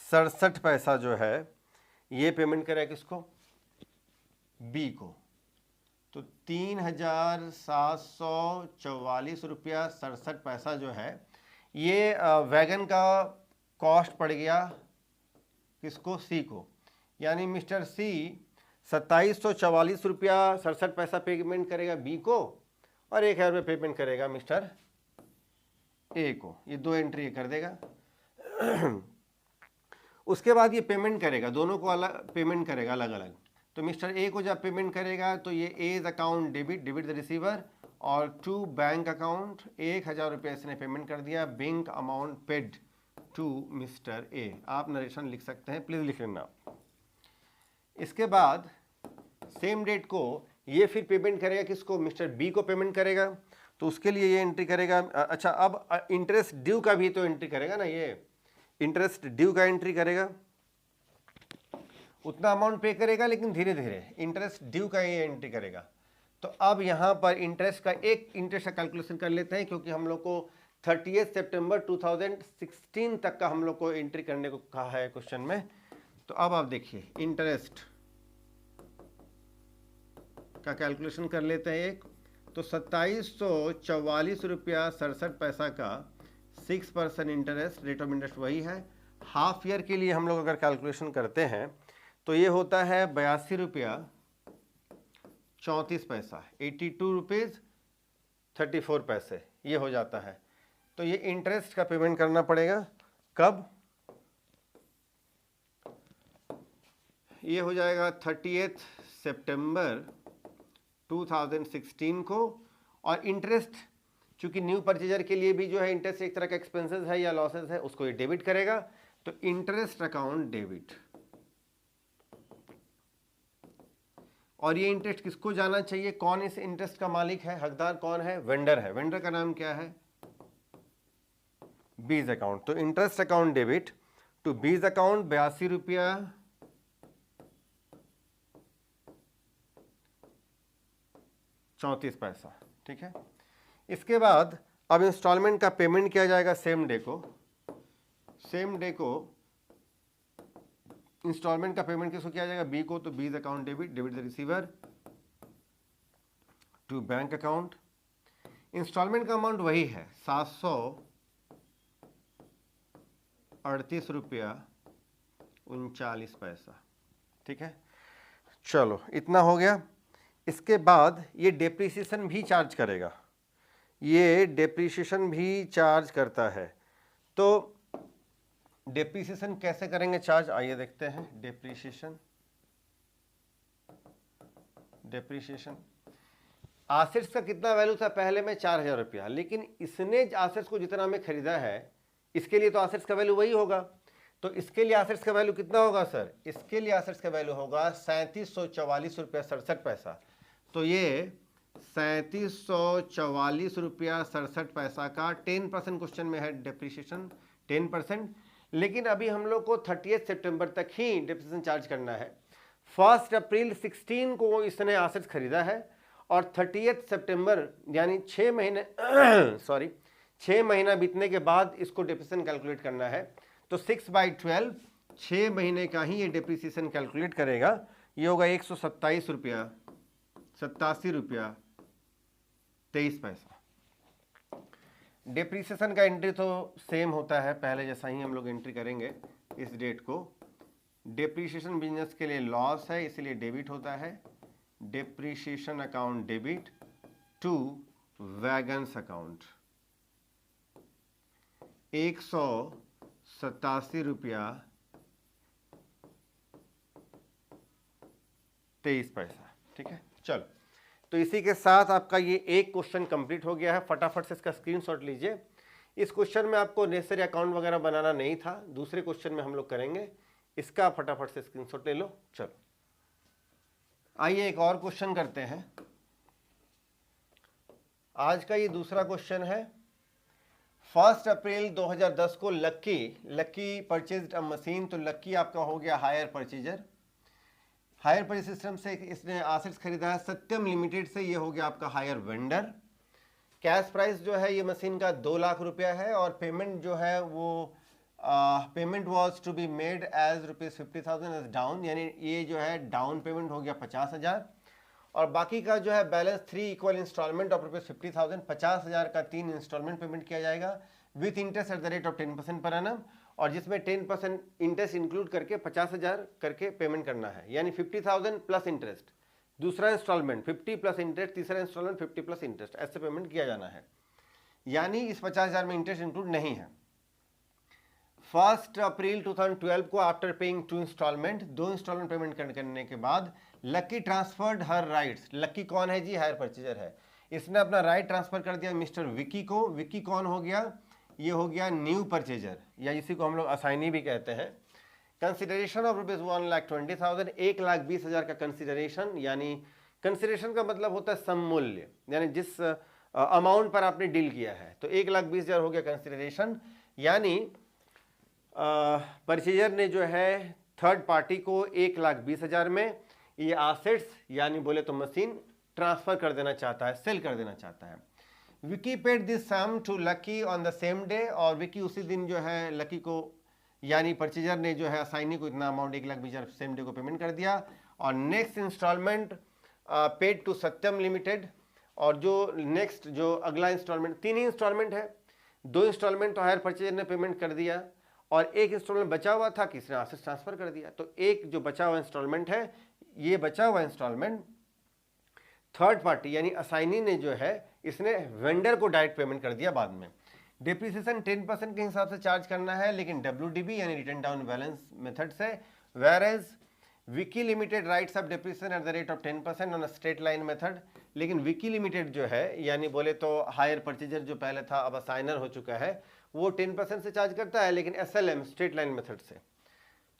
67 पैसा जो है ये पेमेंट करेगा किसको, बी को। तो 3744 रुपया 67 पैसा जो है ये वैगन का कॉस्ट पड़ गया किसको, सी को। यानी मिस्टर सी 2744 रुपया 67 पैसा पेमेंट करेगा बी को और 1000 रुपये पेमेंट करेगा मिस्टर ए को। ये दो एंट्री कर देगा। उसके बाद ये पेमेंट करेगा, दोनों को अलग पेमेंट करेगा अलग अलग। तो मिस्टर ए को जब पेमेंट करेगा तो ये A's account debit, debit the receiver, और टू बैंक अकाउंट 1000 रुपये इसने पेमेंट कर दिया, bank amount paid to mister A. आप नरेशन लिख सकते हैं, प्लीज लिख लेना। इसके बाद सेम डेट को ये फिर पेमेंट करेगा किसको, मिस्टर बी को पेमेंट करेगा। तो उसके लिए ये एंट्री करेगा। अच्छा अब इंटरेस्ट ड्यू का भी तो एंट्री करेगा ना, ये इंटरेस्ट ड्यू का एंट्री करेगा, उतना अमाउंट पे करेगा लेकिन धीरे धीरे, इंटरेस्ट ड्यू का ये एंट्री करेगा। तो अब यहाँ पर इंटरेस्ट का एक इंटरेस्ट का कैलकुलेशन कर लेते हैं, क्योंकि हम लोग को 30 सितंबर 2016 तक का हम लोग को एंट्री करने को कहा है क्वेश्चन में। तो अब आप देखिए इंटरेस्ट का कैलकुलेशन कर लेते हैं एक। तो 2744 रुपया 67 पैसा का 6% इंटरेस्ट, रेट ऑफ इंटरेस्ट वही है। हाफ ईयर के लिए हम लोग अगर कैलकुलेशन करते हैं तो ये होता है 82 रुपया 34 पैसा, 82 रुपीज़ 34 पैसे ये हो जाता है। तो ये इंटरेस्ट का पेमेंट करना पड़ेगा कब, ये हो जाएगा 30 सितंबर 2016 को। और इंटरेस्ट चूंकि न्यू परचेजर के लिए भी जो है इंटरेस्ट एक तरह का एक्सपेंसेस है या लॉसेस है, उसको ये डेबिट करेगा। तो इंटरेस्ट अकाउंट डेबिट, और ये इंटरेस्ट किसको जाना चाहिए, कौन इस इंटरेस्ट का मालिक है, हकदार कौन है, वेंडर है। वेंडर का नाम क्या है, बीज अकाउंट। तो interest account debit to B's account 82 रुपया 34 पैसा, ठीक है। इसके बाद अब इंस्टॉलमेंट का पेमेंट किया जाएगा सेम डे को। सेम डे को इंस्टॉलमेंट का पेमेंट किसको किया जाएगा, बी को। तो B's account debit, debit the receiver to bank account. Instalment का अमाउंट वही है 738 रुपया 39 पैसा, ठीक है। चलो इतना हो गया। इसके बाद ये डेप्रिसिएशन भी चार्ज करेगा, ये डेप्रिसिएशन भी चार्ज करता है। तो डेप्रिसिएशन कैसे करेंगे चार्ज, आइए देखते हैं। डेप्रिसिएशन, डेप्रिसिएशन एसेट्स का कितना वैल्यू था पहले में 4000 रुपया, लेकिन इसने एसेट्स को जितना में खरीदा है इसके लिए तो एसेट्स का वैल्यू वही होगा। तो इसके लिए एसेट्स का वैल्यू कितना होगा सर? इसके लिए एसेट्स का वैल्यू होगा 3744 रुपया 67 पैसा। तो ये 3744 रुपया 67 पैसा का 10% क्वेश्चन में है डिप्रिसिएशन 10%, लेकिन अभी हम लोग को 30 सितंबर तक ही डिप्रिसिएशन चार्ज करना है। 1 अप्रैल 16 को इसने एसेट्स खरीदा है और 30 सितंबर यानी 6 महीने सॉरी 6 महीना बीतने के बाद इसको डिप्रिसिएशन कैलकुलेट करना है। तो 6/12 6 महीने का ही ये डिप्रिसिएशन कैलकुलेट करेगा। ये होगा 127 रुपया 87 रुपया 23 पैसा। डिप्रिसिएशन का एंट्री तो सेम होता है, पहले जैसा ही हम लोग एंट्री करेंगे इस डेट को। डिप्रिसिएशन बिजनेस के लिए लॉस है इसलिए डेबिट होता है, depreciation account debit to wagons account 187 रुपया 23 पैसा। ठीक है, चलो तो इसी के साथ आपका ये एक क्वेश्चन कंप्लीट हो गया है। फटाफट से इसका स्क्रीनशॉट लीजिए। इस क्वेश्चन में आपको नेसेसरी अकाउंट वगैरह बनाना नहीं था, दूसरे क्वेश्चन में हम लोग करेंगे। इसका फटाफट से स्क्रीनशॉट ले लो। चलो आइए एक और क्वेश्चन करते हैं। आज का ये दूसरा क्वेश्चन है। 1 अप्रैल 2010 को लक्की परचेज्ड अ मशीन। तो लक्की आपका हो गया hire purchaser. Hire purchase system से इसने एसेट्स खरीदा है सत्यम लिमिटेड से, ये हो गया आपका हायर वेंडर। कैश प्राइस जो है ये मशीन का 2 लाख रुपया है और पेमेंट जो है वो payment was to be made as ₹50,000 as down, यानी ये जो है डाउन पेमेंट हो गया 50,000 और बाकी का जो है बैलेंस 3 इक्वल इंस्टॉलमेंट ऑफ ₹50,000 50,000 का 3 इंस्टॉलमेंट पेमेंट किया जाएगा with interest at the rate of 10% per annum, और जिसमें 10% इंटरेस्ट इंक्लूड करके 50,000 करके पेमेंट करना है, यानी 50,000 प्लस इंटरेस्ट, दूसरा इंस्टॉलमेंट 50 प्लस इंटरेस्ट, तीसरा इंस्टॉलमेंट 50 प्लस इंटरेस्ट, ऐसे पेमेंट किया जाना है। यानी इस 50,000 में इंटरेस्ट इंक्लूड नहीं है। 1 अप्रैल 2012 को after paying 2 instalment, 2 instalment payment करने के बाद लक्की ट्रांसफर्ड हर राइट्स। लक्की कौन है जी? हायर परचेजर है। इसने अपना राइट ट्रांसफर कर दिया मिस्टर विकी को। विकी कौन हो गया? ये हो गया न्यू परचेजर, या इसी को हम लोग असाइनी भी कहते हैं। कंसिडरेशन ऑफ ₹1,20,000, 1,20,000 का कंसिडरेशन, यानी कंसिडरेशन का मतलब होता है सममूल्य, यानी जिस अमाउंट पर आपने डील किया है। तो 1,20,000 हो गया कंसिडरेशन, यानी परचेजर ने जो है थर्ड पार्टी को 1,20,000 में ये एसेट्स यानी बोले तो मशीन ट्रांसफर कर देना चाहता है, सेल कर देना चाहता है। Vicky paid this sum to Lucky on the same day, और विकी उसी दिन जो है लकी को यानी परचेजर ने जो है असाइनी को इतना अमाउंट 1,20,000 सेम डे को पेमेंट कर दिया। और next instalment paid to Satyam limited, और जो नेक्स्ट जो अगला इंस्टॉलमेंट, 3 ही इंस्टॉलमेंट है, 2 इंस्टॉलमेंट तो हायर परचेजर ने पेमेंट कर दिया और एक इंस्टॉलमेंट बचा हुआ था, किसने एसेट्स ट्रांसफर कर दिया। तो एक जो बचा हुआ इंस्टॉलमेंट है, ये बचा हुआ इंस्टॉलमेंट थर्ड पार्टी यानी असाइनी ने जो है इसने वेंडर को डायरेक्ट पेमेंट कर दिया बाद में। डिप्रिसिएशन 10% के हिसाब से चार्ज करना है, लेकिन WDB यानी रिटर्न डाउन बैलेंस मेथड से। Whereas Vicky limited rights of depreciation at the rate of 10% on a straight line method, लेकिन विकी लिमिटेड जो है यानी बोले तो हायर परचेजर जो पहले था अब असाइनर हो चुका है, वो 10% से चार्ज करता है, लेकिन SLM स्ट्रेट लाइन मेथड से।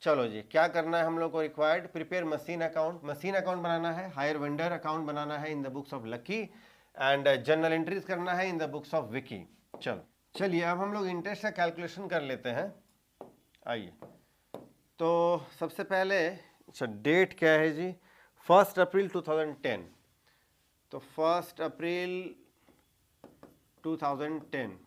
चलो जी, क्या करना है हम लोग को? Required prepare machine account, machine account बनाना है, हायर वेंडर अकाउंट बनाना है in the books of Lucky, and journal entries करना है in the books of Vicky. चलिए अब हम लोग इंटरेस्ट का कैलकुलेशन कर लेते हैं। आइए, तो सबसे पहले अच्छा डेट क्या है जी? 1 अप्रैल 2010। तो 1 अप्रैल 2010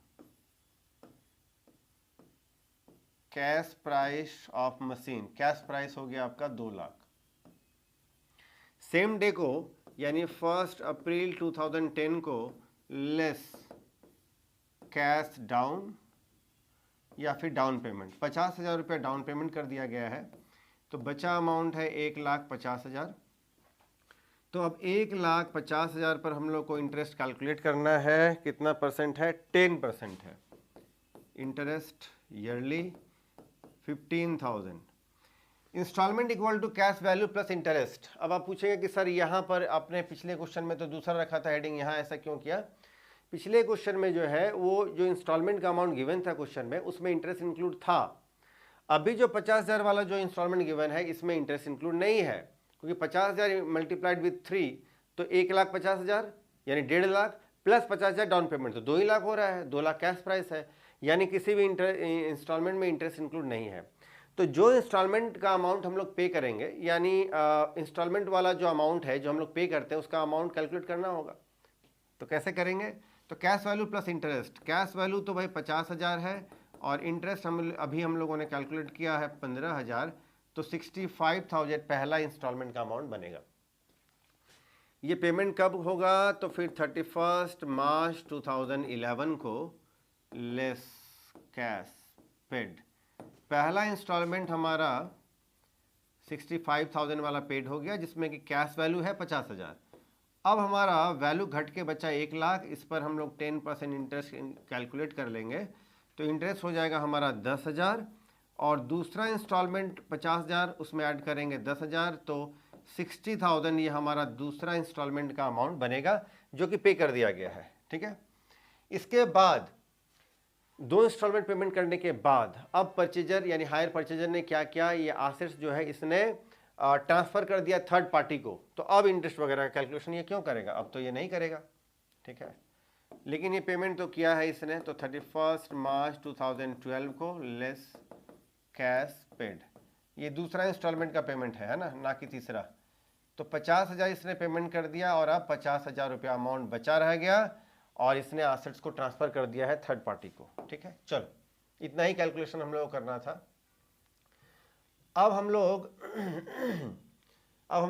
cash price of machine, cash price हो गया आपका 2 लाख। सेम डे को यानी 1 अप्रैल 2010 को लेस कैश डाउन या फिर डाउन पेमेंट 50,000 रुपया डाउन पेमेंट कर दिया गया है, तो बचा अमाउंट है 1,50,000। तो अब 1,50,000 पर हम लोग को इंटरेस्ट कैलकुलेट करना है। कितना परसेंट है? 10% है interest yearly 15,000। Instalment equal to cash value plus interest. अब आप पूछेंगे कि सर यहाँ पर आपने पिछले क्वेश्चन में तो दूसरा रखा था हेडिंग, यहाँ ऐसा क्यों किया? पिछले क्वेश्चन में जो है वो जो इंस्टॉलमेंट का अमाउंट गिवन था क्वेश्चन में, उसमें इंटरेस्ट इंक्लूड था। अभी जो 50,000 वाला जो इंस्टॉलमेंट गिवन है इसमें इंटरेस्ट इंक्लूड नहीं है, क्योंकि 50,000 मल्टीप्लाइड विथ 3 तो 1,50,000 यानी 1.5 लाख प्लस 50,000 डाउन पेमेंट तो 2 ही लाख हो रहा है, 2 लाख कैश प्राइस है, यानी किसी भी इंस्टॉलमेंट में इंटरेस्ट इंक्लूड नहीं है। तो जो इंस्टॉलमेंट का अमाउंट हम लोग पे करेंगे, यानी इंस्टॉलमेंट वाला जो अमाउंट है जो हम लोग पे करते हैं उसका अमाउंट कैलकुलेट करना होगा। तो कैसे करेंगे? तो cash value plus interest. Cash value तो भाई 50,000 है और इंटरेस्ट हम लोगों ने कैलकुलेट किया है 15,000, तो 65,000 पहला इंस्टॉलमेंट का अमाउंट बनेगा। ये पेमेंट कब होगा? तो फिर 31 मार्च 2011 को लेस कैश पेड। पहला इंस्टॉलमेंट हमारा 65,000 वाला पेड हो गया, जिसमें कि कैश वैल्यू है 50,000। अब हमारा वैल्यू घट के बचा 1 लाख, इस पर हम लोग 10% इंटरेस्ट कैलकुलेट कर लेंगे, तो इंटरेस्ट हो जाएगा हमारा 10,000 और दूसरा इंस्टॉलमेंट 50,000 उसमें ऐड करेंगे 10,000, तो 60,000 ये हमारा दूसरा इंस्टॉलमेंट का अमाउंट बनेगा जो कि पे कर दिया गया है। ठीक है, इसके बाद 2 इंस्टॉलमेंट पेमेंट करने के बाद अब परचेजर यानी हायर परचेजर ने क्या किया, ये एसेट्स जो है इसने ट्रांसफ़र कर दिया थर्ड पार्टी को, तो अब इंटरेस्ट वगैरह का कैलकुलेशन ये क्यों करेगा? अब तो ये नहीं करेगा। ठीक है, लेकिन ये पेमेंट तो किया है इसने, तो 31 मार्च 2012 को लेस कैश पेड, ये दूसरा इंस्टॉलमेंट का पेमेंट है ना कि तीसरा। तो 50,000 इसने पेमेंट कर दिया और अब 50,000 रुपया अमाउंट बचा रह गया और इसने एसेट्स को ट्रांसफ़र कर दिया है थर्ड पार्टी को। ठीक है, चलो इतना ही कैलकुलेशन हम लोग को करना था। अब हम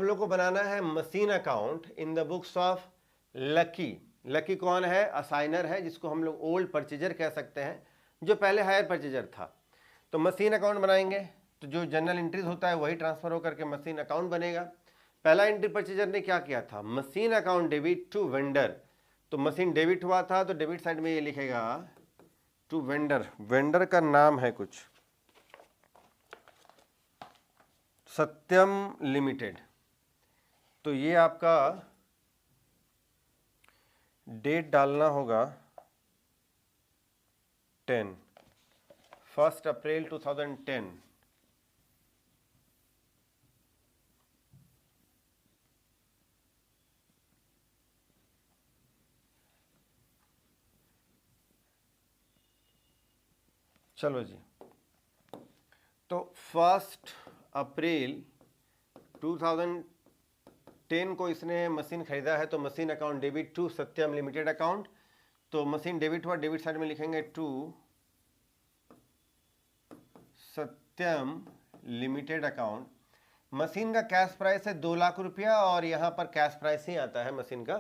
लोग को बनाना है machine account in the books of lucky. Lucky कौन है? असाइनर है, जिसको हम लोग ओल्ड परचेजर कह सकते हैं, जो पहले हायर परचेजर था। तो मशीन अकाउंट बनाएंगे तो जो जनरल एंट्रीज होता है वही ट्रांसफर होकर के मशीन अकाउंट बनेगा। पहला एंट्री परचेजर ने क्या किया था? Machine account debit to vendor, तो मशीन डेबिट हुआ था तो डेबिट साइड में ये लिखेगा टू वेंडर। वेंडर का नाम है कुछ सत्यम लिमिटेड, तो ये आपका डेट डालना होगा 1 अप्रैल 2010। चलो जी, तो 1 अप्रैल 2010 को इसने मशीन खरीदा है, तो machine account debit to Satyam limited account. तो मशीन डेबिट हुआ, डेबिट साइड में लिखेंगे to Satyam limited account. Machine का कैश प्राइस है 2 लाख रुपया और यहाँ पर कैश प्राइस ही आता है मशीन का।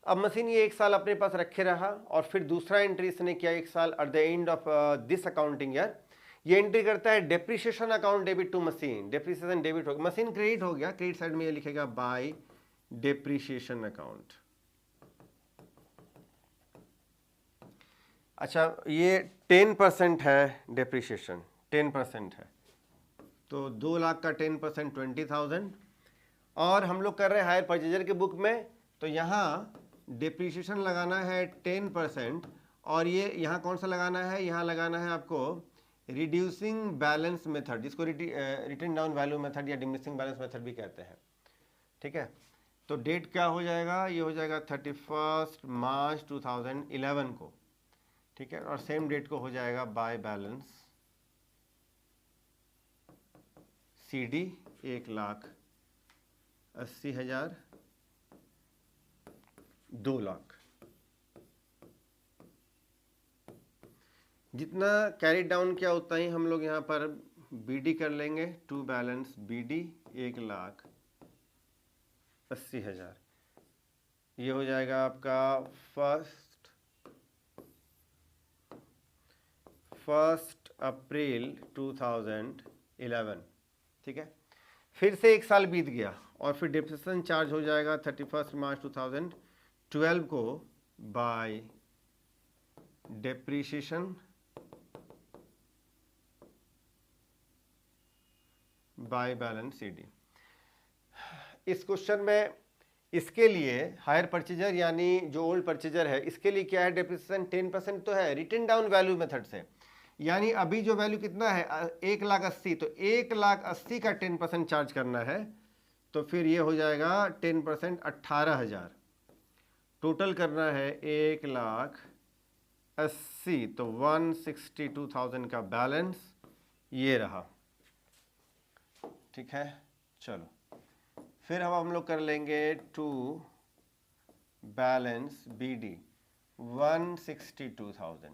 अब मशीन ये 1 साल अपने पास रखे रहा और फिर दूसरा एंट्री इसने किया 1 साल at the end of this accounting year. ये एंट्री करता है depreciation account debit to machine. Depreciation debit हो गया, मशीन क्रेडिट हो गया, क्रेडिट साइड में ये लिखेगा बाय डेप्रिसिएशन अकाउंट। अच्छा, ये 10% है डेप्रिसिएशन, 10% है, तो 2 लाख का 10% 20,000। और हम लोग कर रहे हैं हायर परचेजर के बुक में, तो यहाँ डेप्रिसिएशन लगाना है 10% और ये यहाँ कौन सा लगाना है? यहाँ लगाना है आपको रिड्यूसिंग बैलेंस मेथड, जिसको रिटन डाउन वैल्यू मेथड या डिमिनिशिंग बैलेंस मेथड भी कहते हैं। ठीक है, तो डेट क्या हो जाएगा? ये हो जाएगा 31 मार्च 2011 को। ठीक है, और सेम डेट को हो जाएगा बाय बैलेंस CD 1,80,000 2 लाख। जितना कैरी डाउन किया उतना ही हम लोग यहाँ पर BD कर लेंगे, टू बैलेंस BD 1,80,000। ये हो जाएगा आपका 1 अप्रैल 2011। ठीक है, फिर से 1 साल बीत गया और फिर डेप्रिसिएशन चार्ज हो जाएगा 31 मार्च 2012 को bye depreciation by balance CD। इस क्वेश्चन में इसके लिए हायर परचेजर यानी जो ओल्ड परचेजर है, इसके लिए क्या है? डेप्रिसिएशन 10% तो है रिटन डाउन वैल्यू मेथड से, यानी अभी जो वैल्यू कितना है 1,80,000, तो 1,80,000 का 10% चार्ज करना है, तो फिर ये हो जाएगा 10% 18,000। टोटल करना है 1,80,000, तो 162,000 का बैलेंस ये रहा। ठीक है, चलो फिर हम लोग कर लेंगे टू बैलेंस BD 162,000।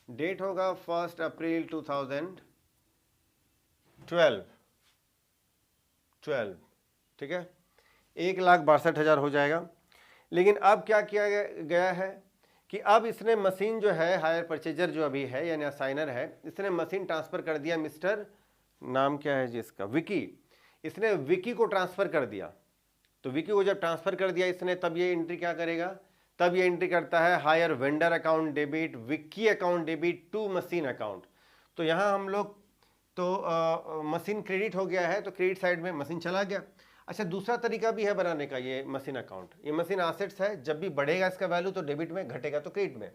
डेट होगा 1 अप्रैल 2012। ठीक है, 1,62,000 हो जाएगा। लेकिन अब क्या किया गया है कि अब इसने मशीन जो है, हायर परचेजर जो अभी है यानी असाइनर है, इसने मशीन ट्रांसफ़र कर दिया मिस्टर, नाम क्या है जी इसका, विकी। इसने विकी को ट्रांसफ़र कर दिया। तो विकी को जब ट्रांसफ़र कर दिया इसने, तब ये एंट्री क्या करेगा, तब ये एंट्री करता है hire vendor account debit Vicky account debit to machine account. तो यहाँ हम लोग तो मशीन क्रेडिट हो गया है, तो क्रेडिट साइड में मशीन चला गया। अच्छा, दूसरा तरीका भी है बनाने का ये मशीन अकाउंट। ये मशीन एसेट्स है, जब भी बढ़ेगा इसका वैल्यू तो डेबिट में, घटेगा तो क्रेडिट में।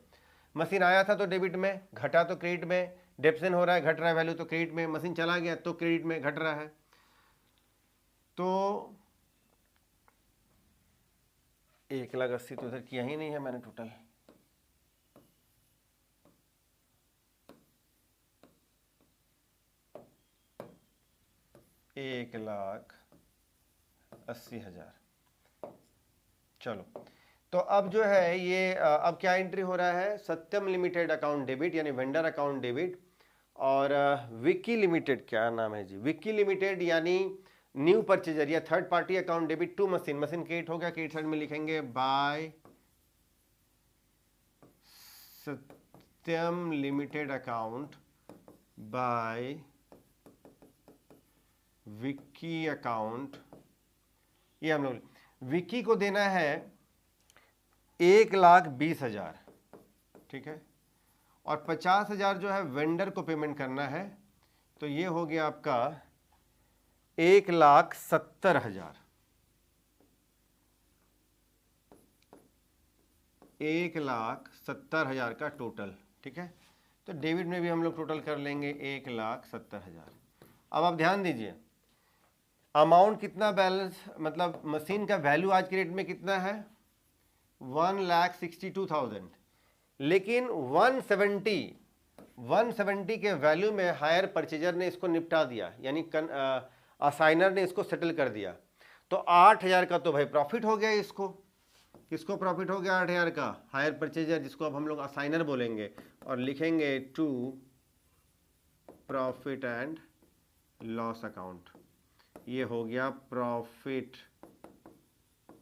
मशीन आया था तो डेबिट में, घटा तो क्रेडिट में, डेप्सन हो रहा है, घट रहा है वैल्यू तो क्रेडिट में, मशीन चला गया तो क्रेडिट में घट रहा है। तो 1,80,000 तो उधर किया ही नहीं है मैंने टोटल। $1,80,000। चलो, तो अब जो है ये अब क्या एंट्री हो रहा है, सत्यम लिमिटेड अकाउंट डेबिट यानी वेंडर अकाउंट डेबिट, और विकी लिमिटेड, क्या नाम है जी, विकी लिमिटेड यानी न्यू परचेजर या third party account debit to machine. Machine credit हो गया, क्रेडिट साइड में लिखेंगे by Satyam limited account by Vicky account. ये हम लोग विकी को देना है 1,20,000। ठीक है, और 50,000 जो है वेंडर को पेमेंट करना है, तो ये हो गया आपका 1,70,000। 1,70,000 का टोटल। ठीक है, तो डेबिट में भी हम लोग टोटल कर लेंगे 1,70,000। अब आप ध्यान दीजिए, अमाउंट कितना बैलेंस, मतलब मशीन का वैल्यू आज के रेट में कितना है 1,62,000, लेकिन 170 के वैल्यू में हायर परचेजर ने इसको निपटा दिया, यानी असाइनर ने इसको सेटल कर दिया। तो 8,000 का तो भाई प्रॉफिट हो गया इसको। किसको प्रॉफिट हो गया 8,000 का, हायर परचेजर, जिसको अब हम लोग असाइनर बोलेंगे और लिखेंगे to profit and loss account. ये हो गया प्रॉफिट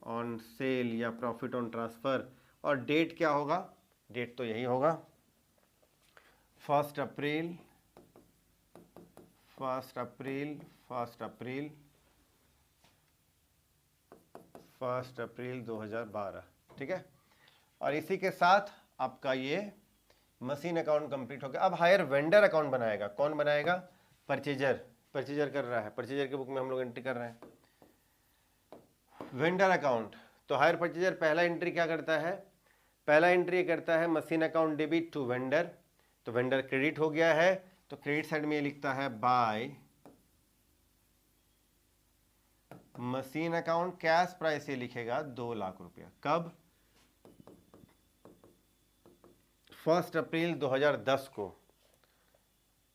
ऑन सेल या प्रॉफिट ऑन ट्रांसफर। और डेट क्या होगा, डेट तो यही होगा 1 अप्रैल 2012। ठीक है, और इसी के साथ आपका ये मशीन अकाउंट कंप्लीट हो गया। अब हायर वेंडर अकाउंट बनाएगा, कौन बनाएगा, परचेजर कर रहा है, परचेजर के बुक में हम लोग एंट्री कर रहे हैं वेंडर अकाउंट। तो हायर परचेजर पहला एंट्री क्या करता है, पहला एंट्री करता है machine account debit to vendor. तो वेंडर क्रेडिट हो गया है, तो क्रेडिट साइड में ये लिखता है by machine account, cash price ये लिखेगा 2 लाख रुपया। कब, 1 अप्रैल 2010 को।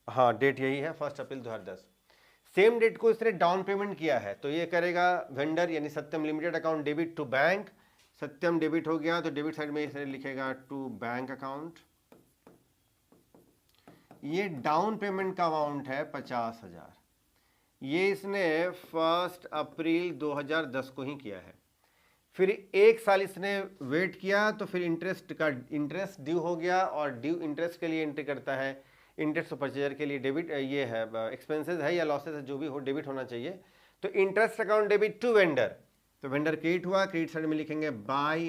हाँ, डेट यही है 1 अप्रैल 2010। सेम डेट को इसने डाउन पेमेंट किया है, तो ये करेगा वेंडर यानी Satyam limited account debit to bank. Satyam debit हो गया, तो डेबिट साइड में इसने लिखेगा टू बैंक अकाउंट। ये डाउन पेमेंट का अमाउंट है 50,000। ये इसने 1 अप्रैल 2010 को ही किया है। फिर 1 साल इसने वेट किया, तो फिर इंटरेस्ट ड्यू हो गया, और ड्यू इंटरेस्ट के लिए एंट्री करता है इंटरेस्ट परचेजर के लिए डेबिट, ये है एक्सपेंसेस है या लॉसेस है, जो भी हो डेबिट होना चाहिए। तो interest account debit to vendor, तो वेंडर क्रेडिट हुआ, क्रेडिट साइड में लिखेंगे बाय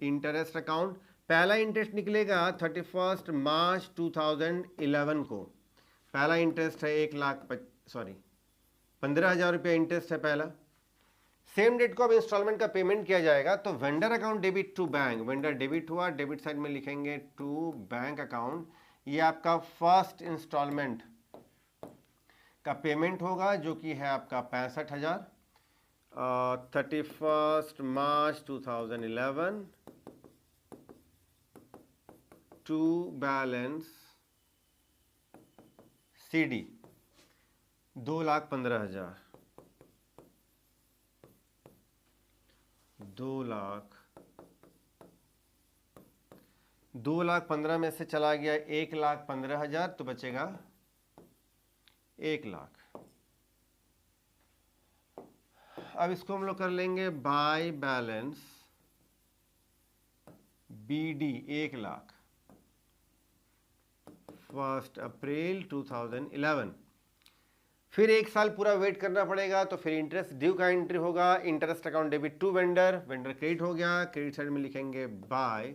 इंटरेस्ट अकाउंट। पहला इंटरेस्ट निकलेगा 31 मार्च 2011 को। पहला इंटरेस्ट है 15,000 रुपया इंटरेस्ट है पहला। सेम डेट को अब इंस्टॉलमेंट का पेमेंट किया जाएगा, तो vendor account debit to bank, vendor debit हुआ, डेबिट साइड में लिखेंगे टू बैंक अकाउंट, ये आपका फर्स्ट इंस्टॉलमेंट का पेमेंट होगा जो कि है आपका 65,000, 31 मार्च 2011 टू बैलेंस CD 2,15,000, 2,15,000 में से चला गया 1,15,000, तो बचेगा 1,00,000। अब इसको हम लोग कर लेंगे बाय बैलेंस BD 1,00,000 1 अप्रैल 2011। फिर एक साल पूरा वेट करना पड़ेगा, तो फिर इंटरेस्ट ड्यू का एंट्री होगा, interest account debit to vendor, vendor credit हो गया, क्रेडिट साइड में लिखेंगे बाय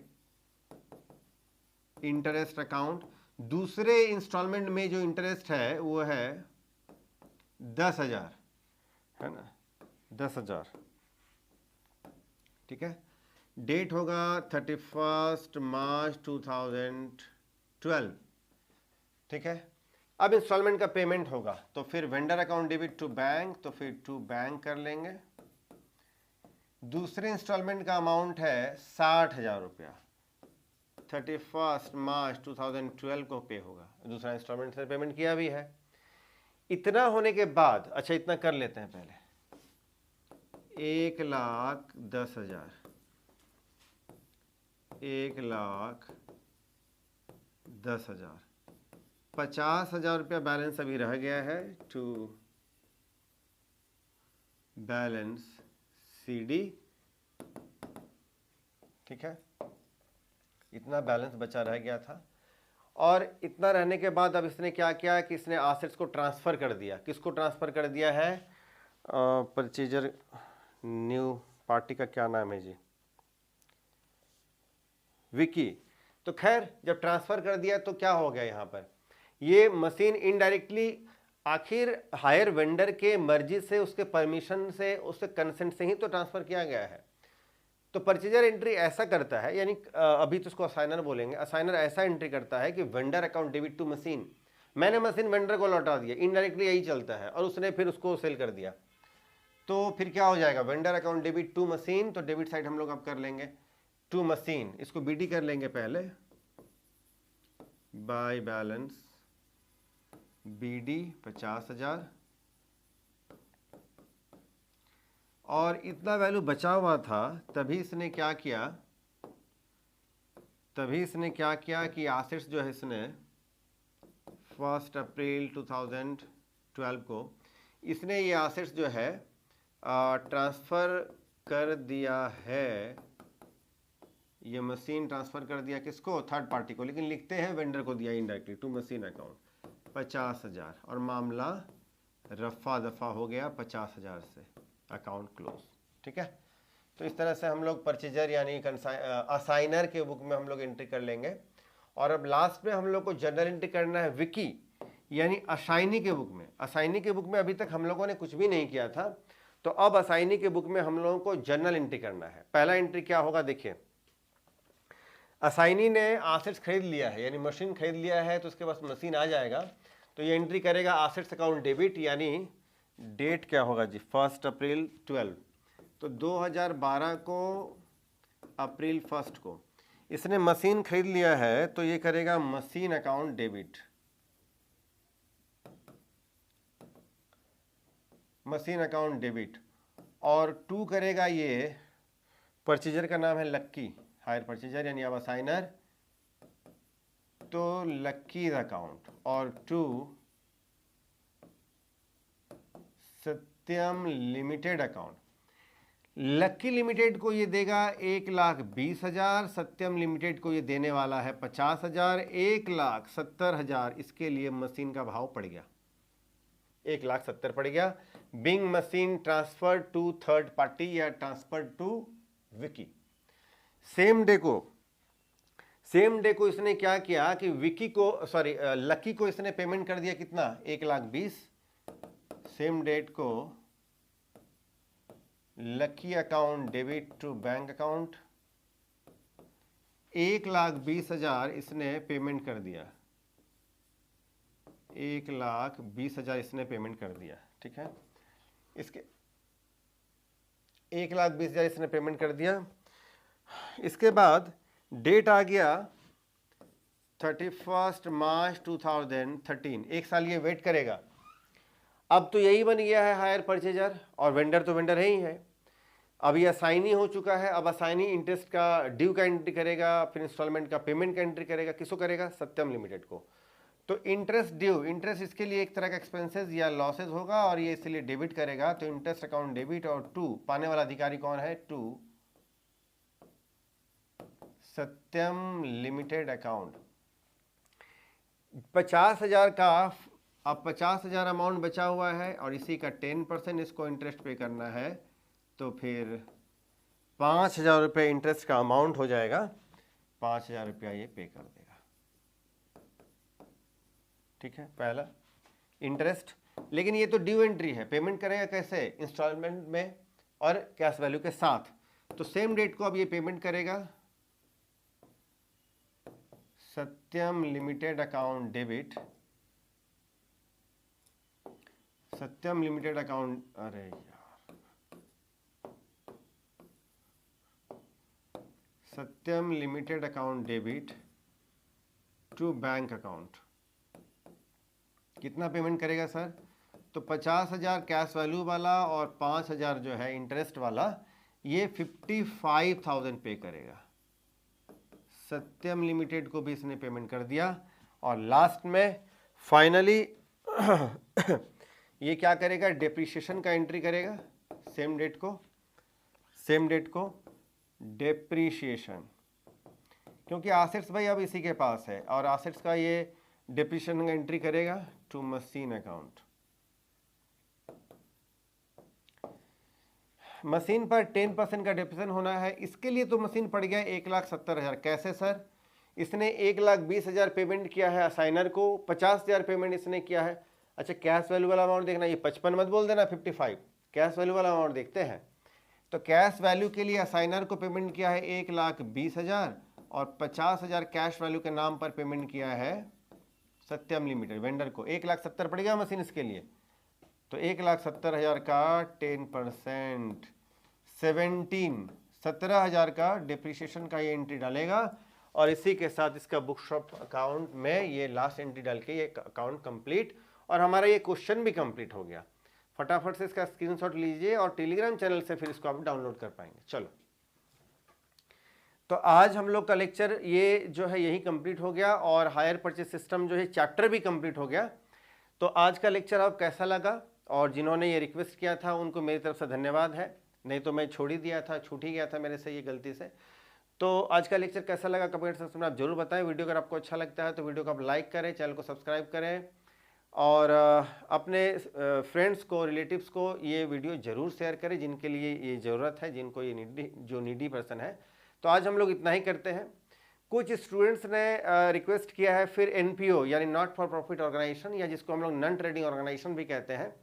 इंटरेस्ट अकाउंट। दूसरे इंस्टॉलमेंट में जो इंटरेस्ट है वो है 10,000, है ना, 10,000, ठीक है। डेट होगा 31 मार्च 2012, ठीक है। अब इंस्टॉलमेंट का पेमेंट होगा, तो फिर vendor account debit to bank, तो फिर टू बैंक कर लेंगे। दूसरे इंस्टॉलमेंट का अमाउंट है 60,000 रुपया, 31 मार्च 2012 को पे होगा। दूसरा इंस्टॉलमेंट से पेमेंट किया भी है। इतना होने के बाद, अच्छा इतना कर लेते हैं पहले, 1,10,000, 1,10,000, 50,000 रुपया बैलेंस अभी रह गया है टू बैलेंस CD, ठीक है। इतना बैलेंस बचा रह गया था, और इतना रहने के बाद अब इसने क्या किया कि इसने एसेट्स को ट्रांसफ़र कर दिया। किसको ट्रांसफ़र कर दिया है? परचेजर न्यू पार्टी का क्या नाम है जी, विकी। तो खैर जब ट्रांसफ़र कर दिया तो क्या हो गया यहाँ पर, ये मशीन इनडायरेक्टली आखिर हायर वेंडर के मर्जी से, उसके परमिशन से, उसके कंसेंट से ही तो ट्रांसफ़र किया गया है। तो परचेजर एंट्री ऐसा करता है, यानी अभी तो उसको असाइनर बोलेंगे, असाइनर ऐसा एंट्री करता है कि vendor account debit to machine, मैंने मशीन वेंडर को लौटा दिया, इनडायरेक्टली यही चलता है, और उसने फिर उसको सेल कर दिया। तो फिर क्या हो जाएगा, vendor account debit to machine, तो डेबिट साइड हम लोग अब कर लेंगे टू मशीन, इसको BD कर लेंगे पहले, बाय बैलेंस BD 50,000, और इतना वैल्यू बचा हुआ था। तभी इसने क्या किया कि एसेट्स जो है इसने 1 अप्रैल 2012 को इसने ये एसेट्स जो है ट्रांसफ़र कर दिया है। ये मशीन ट्रांसफ़र कर दिया किसको, थर्ड पार्टी को, लेकिन लिखते हैं वेंडर को दिया इनडायरेक्टली, टू मशीन अकाउंट 50,000, और मामला रफा दफा हो गया 50,000 से, अकाउंट क्लोज, ठीक है। तो इस तरह से हम लोग परचेजर यानी असाइनर के बुक में हम लोग एंट्री कर लेंगे। और अब लास्ट में हम लोग को जर्नल एंट्री करना है विकी यानी असाइनी के बुक में। असाइनी के बुक में अभी तक हम लोगों ने कुछ भी नहीं किया था, तो अब असाइनी के बुक में हम लोगों को जर्नल एंट्री करना है। पहला एंट्री क्या होगा, देखिए असाइनी ने एसेट्स खरीद लिया है, यानी मशीन खरीद लिया है, तो उसके पास मशीन आ जाएगा, तो ये एंट्री करेगा एसेट्स अकाउंट डेबिट, यानी डेट क्या होगा जी, 1 अप्रैल 12, तो 2012 को अप्रैल 1 को इसने मशीन खरीद लिया है, तो ये करेगा machine account debit, machine account debit, और 2 करेगा ये परचेजर का नाम है लक्की, हायर परचेजर यानी अब असाइनर, तो लक्की अकाउंट, और 2 सत्यम लिमिटेड अकाउंट। लक्की लिमिटेड को ये देगा 1,20,000, सत्यम लिमिटेड को ये देने वाला है 50,000, 1,70,000 इसके लिए मशीन का भाव पड़ गया, 1,70,000 पड़ गया। Being machine transfer to third party या transfer to Vicky. Same day को इसने क्या किया कि लक्की को इसने पेमेंट कर दिया कितना, 1,20,000। सेम डेट को Lucky account debit to bank account, 1,20,000 इसने पेमेंट कर दिया, 1,20,000 इसने पेमेंट कर दिया। ठीक है, इसके 1,20,000 इसने पेमेंट कर दिया। इसके बाद डेट आ गया 31 मार्च 2013, एक साल ये वेट करेगा। अब तो यही बन गया है हायर परचेजर, और वेंडर तो वेंडर ही है। अब ये असाइनी हो चुका है। अब असाइनी इंटरेस्ट का ड्यू का एंट्री करेगा, फिर इंस्टॉलमेंट का पेमेंट का एंट्री करेगा। किसको करेगा? सत्यम लिमिटेड को। तो इंटरेस्ट ड्यू, इंटरेस्ट इसके लिए एक तरह का एक्सपेंसेस या लॉसेस होगा, और ये इसलिए डेबिट करेगा। तो इंटरेस्ट अकाउंट डेबिट, और टू पाने वाला अधिकारी कौन है? To Satyam limited account. 50,000 का, अब 50,000 अमाउंट बचा हुआ है, और इसी का 10% इसको इंटरेस्ट पे करना है। तो फिर 5,000 रुपये इंटरेस्ट का अमाउंट हो जाएगा, 5,000 रुपया ये पे कर देगा। ठीक है, पहला इंटरेस्ट। लेकिन ये तो ड्यू एंट्री है, पेमेंट करेगा कैसे? इंस्टॉलमेंट में और कैश वैल्यू के साथ। तो सेम डेट को अब ये पेमेंट करेगा। Satyam limited account debit, Satyam limited account, अरे यार, Satyam limited account debit to bank account. कितना पेमेंट करेगा सर? तो 50,000 कैश वैल्यू वाला और 5,000 जो है इंटरेस्ट वाला, ये 55,000 पे करेगा। सत्यम लिमिटेड को भी इसने पेमेंट कर दिया। और लास्ट में फाइनली ये क्या करेगा? डेप्रीशिएशन का एंट्री करेगा। सेम डेट को डेप्रीशिएशन, क्योंकि एसेट्स भाई अब इसी के पास है, और एसेट्स का ये डेप्रीशिएशन का एंट्री करेगा टू मशीन अकाउंट। मशीन पर 10% का डेप्रिसिएशन होना है। इसके लिए तो मशीन पड़ गया 1,70,000। कैसे सर? इसने 1,20,000 पेमेंट किया है असाइनर को, 50,000 पेमेंट इसने किया है। अच्छा, कैश वैल्यू वाला अमाउंट देखना, ये 55 मत बोल देना, 55। कैश वैल्यू वाला अमाउंट देखते हैं। तो कैश वैल्यू के लिए असाइनर को पेमेंट किया है 1,20,000, और 50,000 कैश वैल्यू के नाम पर पेमेंट किया है सत्यम लिमिटेड वेंडर को। 1,70,000 पड़ गया मशीन इसके लिए। तो 1,70,000 का 10%, 17,000 का डिप्रिसिएशन का ये एंट्री डालेगा, और इसी के साथ इसका बुकशॉप अकाउंट में ये लास्ट एंट्री डाल के ये अकाउंट कंप्लीट, और हमारा ये क्वेश्चन भी कंप्लीट हो गया। फटाफट से इसका स्क्रीनशॉट लीजिए, और टेलीग्राम चैनल से फिर इसको आप डाउनलोड कर पाएंगे। चलो, तो आज हम लोग का लेक्चर ये जो है यही कंप्लीट हो गया, और हायर परचेज सिस्टम जो है चैप्टर भी कंप्लीट हो गया। तो आज का लेक्चर आप कैसा लगा? और जिन्होंने ये रिक्वेस्ट किया था उनको मेरी तरफ से धन्यवाद है, नहीं तो मैं छोड़ ही दिया था, छूट ही गया था मेरे से ये गलती से। तो आज का लेक्चर कैसा लगा कमेंट सेक्शन में आप जरूर बताएं। वीडियो अगर आपको अच्छा लगता है तो वीडियो को आप लाइक करें, चैनल को सब्सक्राइब करें, और अपने फ्रेंड्स को, रिलेटिव्स को ये वीडियो ज़रूर शेयर करें जिनके लिए ये ज़रूरत है, जिनको ये नीडी पर्सन है। तो आज हम लोग इतना ही करते हैं। कुछ स्टूडेंट्स ने रिक्वेस्ट किया है फिर NPO यानी नॉट फॉर प्रॉफिट ऑर्गेनाइजेशन, या जिसको हम लोग नॉन ट्रेडिंग ऑर्गेनाइजेशन भी कहते हैं।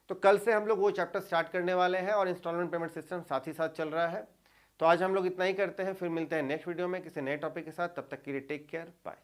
तो कल से हम लोग वो चैप्टर स्टार्ट करने वाले हैं, और इंस्टॉलमेंट पेमेंट सिस्टम साथ ही साथ चल रहा है। तो आज हम लोग इतना ही करते हैं, फिर मिलते हैं नेक्स्ट वीडियो में किसी नए टॉपिक के साथ। तब तक के लिए टेक केयर, बाय।